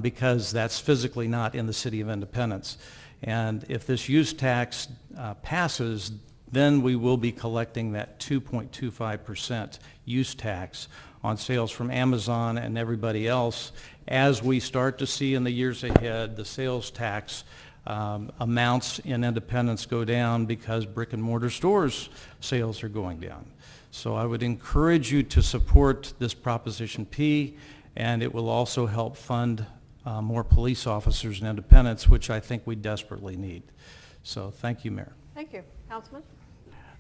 because that's physically not in the city of Independence. And if this use tax passes, then we will be collecting that 2.25% use tax on sales from Amazon and everybody else as we start to see in the years ahead the sales tax amounts in Independence go down because brick and mortar stores sales are going down. So I would encourage you to support this Proposition P, and it will also help fund more police officers in Independence, which I think we desperately need. So thank you, Mayor. Thank you. Councilman?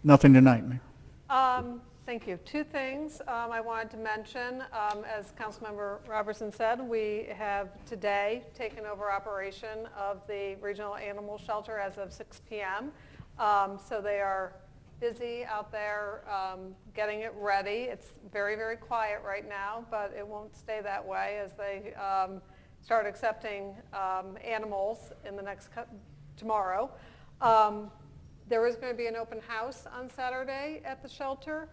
Nothing tonight, Mayor. Thank you. Two things I wanted to mention. As Councilmember Robertson said, we have today taken over operation of the regional animal shelter as of 6 p.m. So they are busy out there getting it ready. It's very, very quiet right now, but it won't stay that way as they start accepting animals in the next tomorrow. There is going to be an open house on Saturday at the shelter.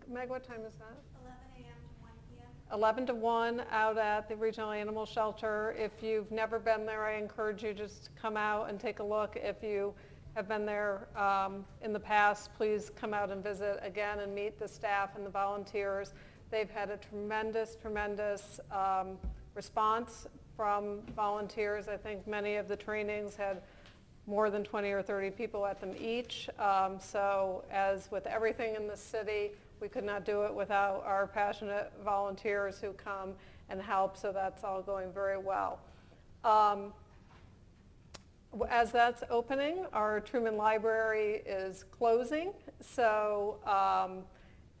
Meg, what time is that? 11 a.m. to 1 p.m. 11 to 1 out at the regional animal shelter. If you've never been there, I encourage you just to come out and take a look. If you have been there in the past, please come out and visit again and meet the staff and the volunteers. They've had a tremendous, tremendous response from volunteers. I think many of the trainings had more than 20 or 30 people at them each. So as with everything in the city, we could not do it without our passionate volunteers who come and help, so that's all going very well. As that's opening, our Truman Library is closing, so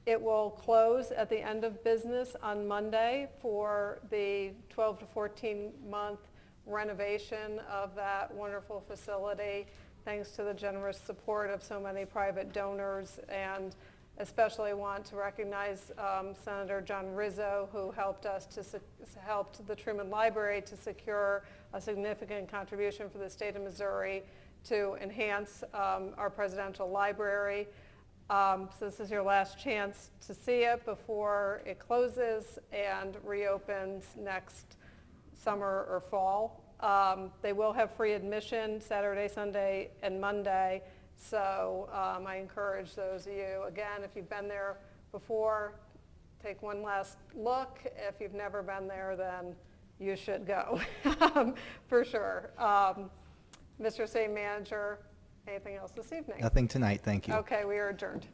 it will close at the end of business on Monday for the 12 to 14 month renovation of that wonderful facility, thanks to the generous support of so many private donors, and especially want to recognize Senator John Rizzo, who helped helped the Truman Library to secure a significant contribution for the state of Missouri to enhance our presidential library. So this is your last chance to see it before it closes and reopens next summer or fall. They will have free admission Saturday, Sunday, and Monday. So I encourage those of you, again, if you've been there before, take one last look. If you've never been there, then you should go, for sure. Mr. City Manager, anything else this evening? Nothing tonight, thank you. Okay, we are adjourned.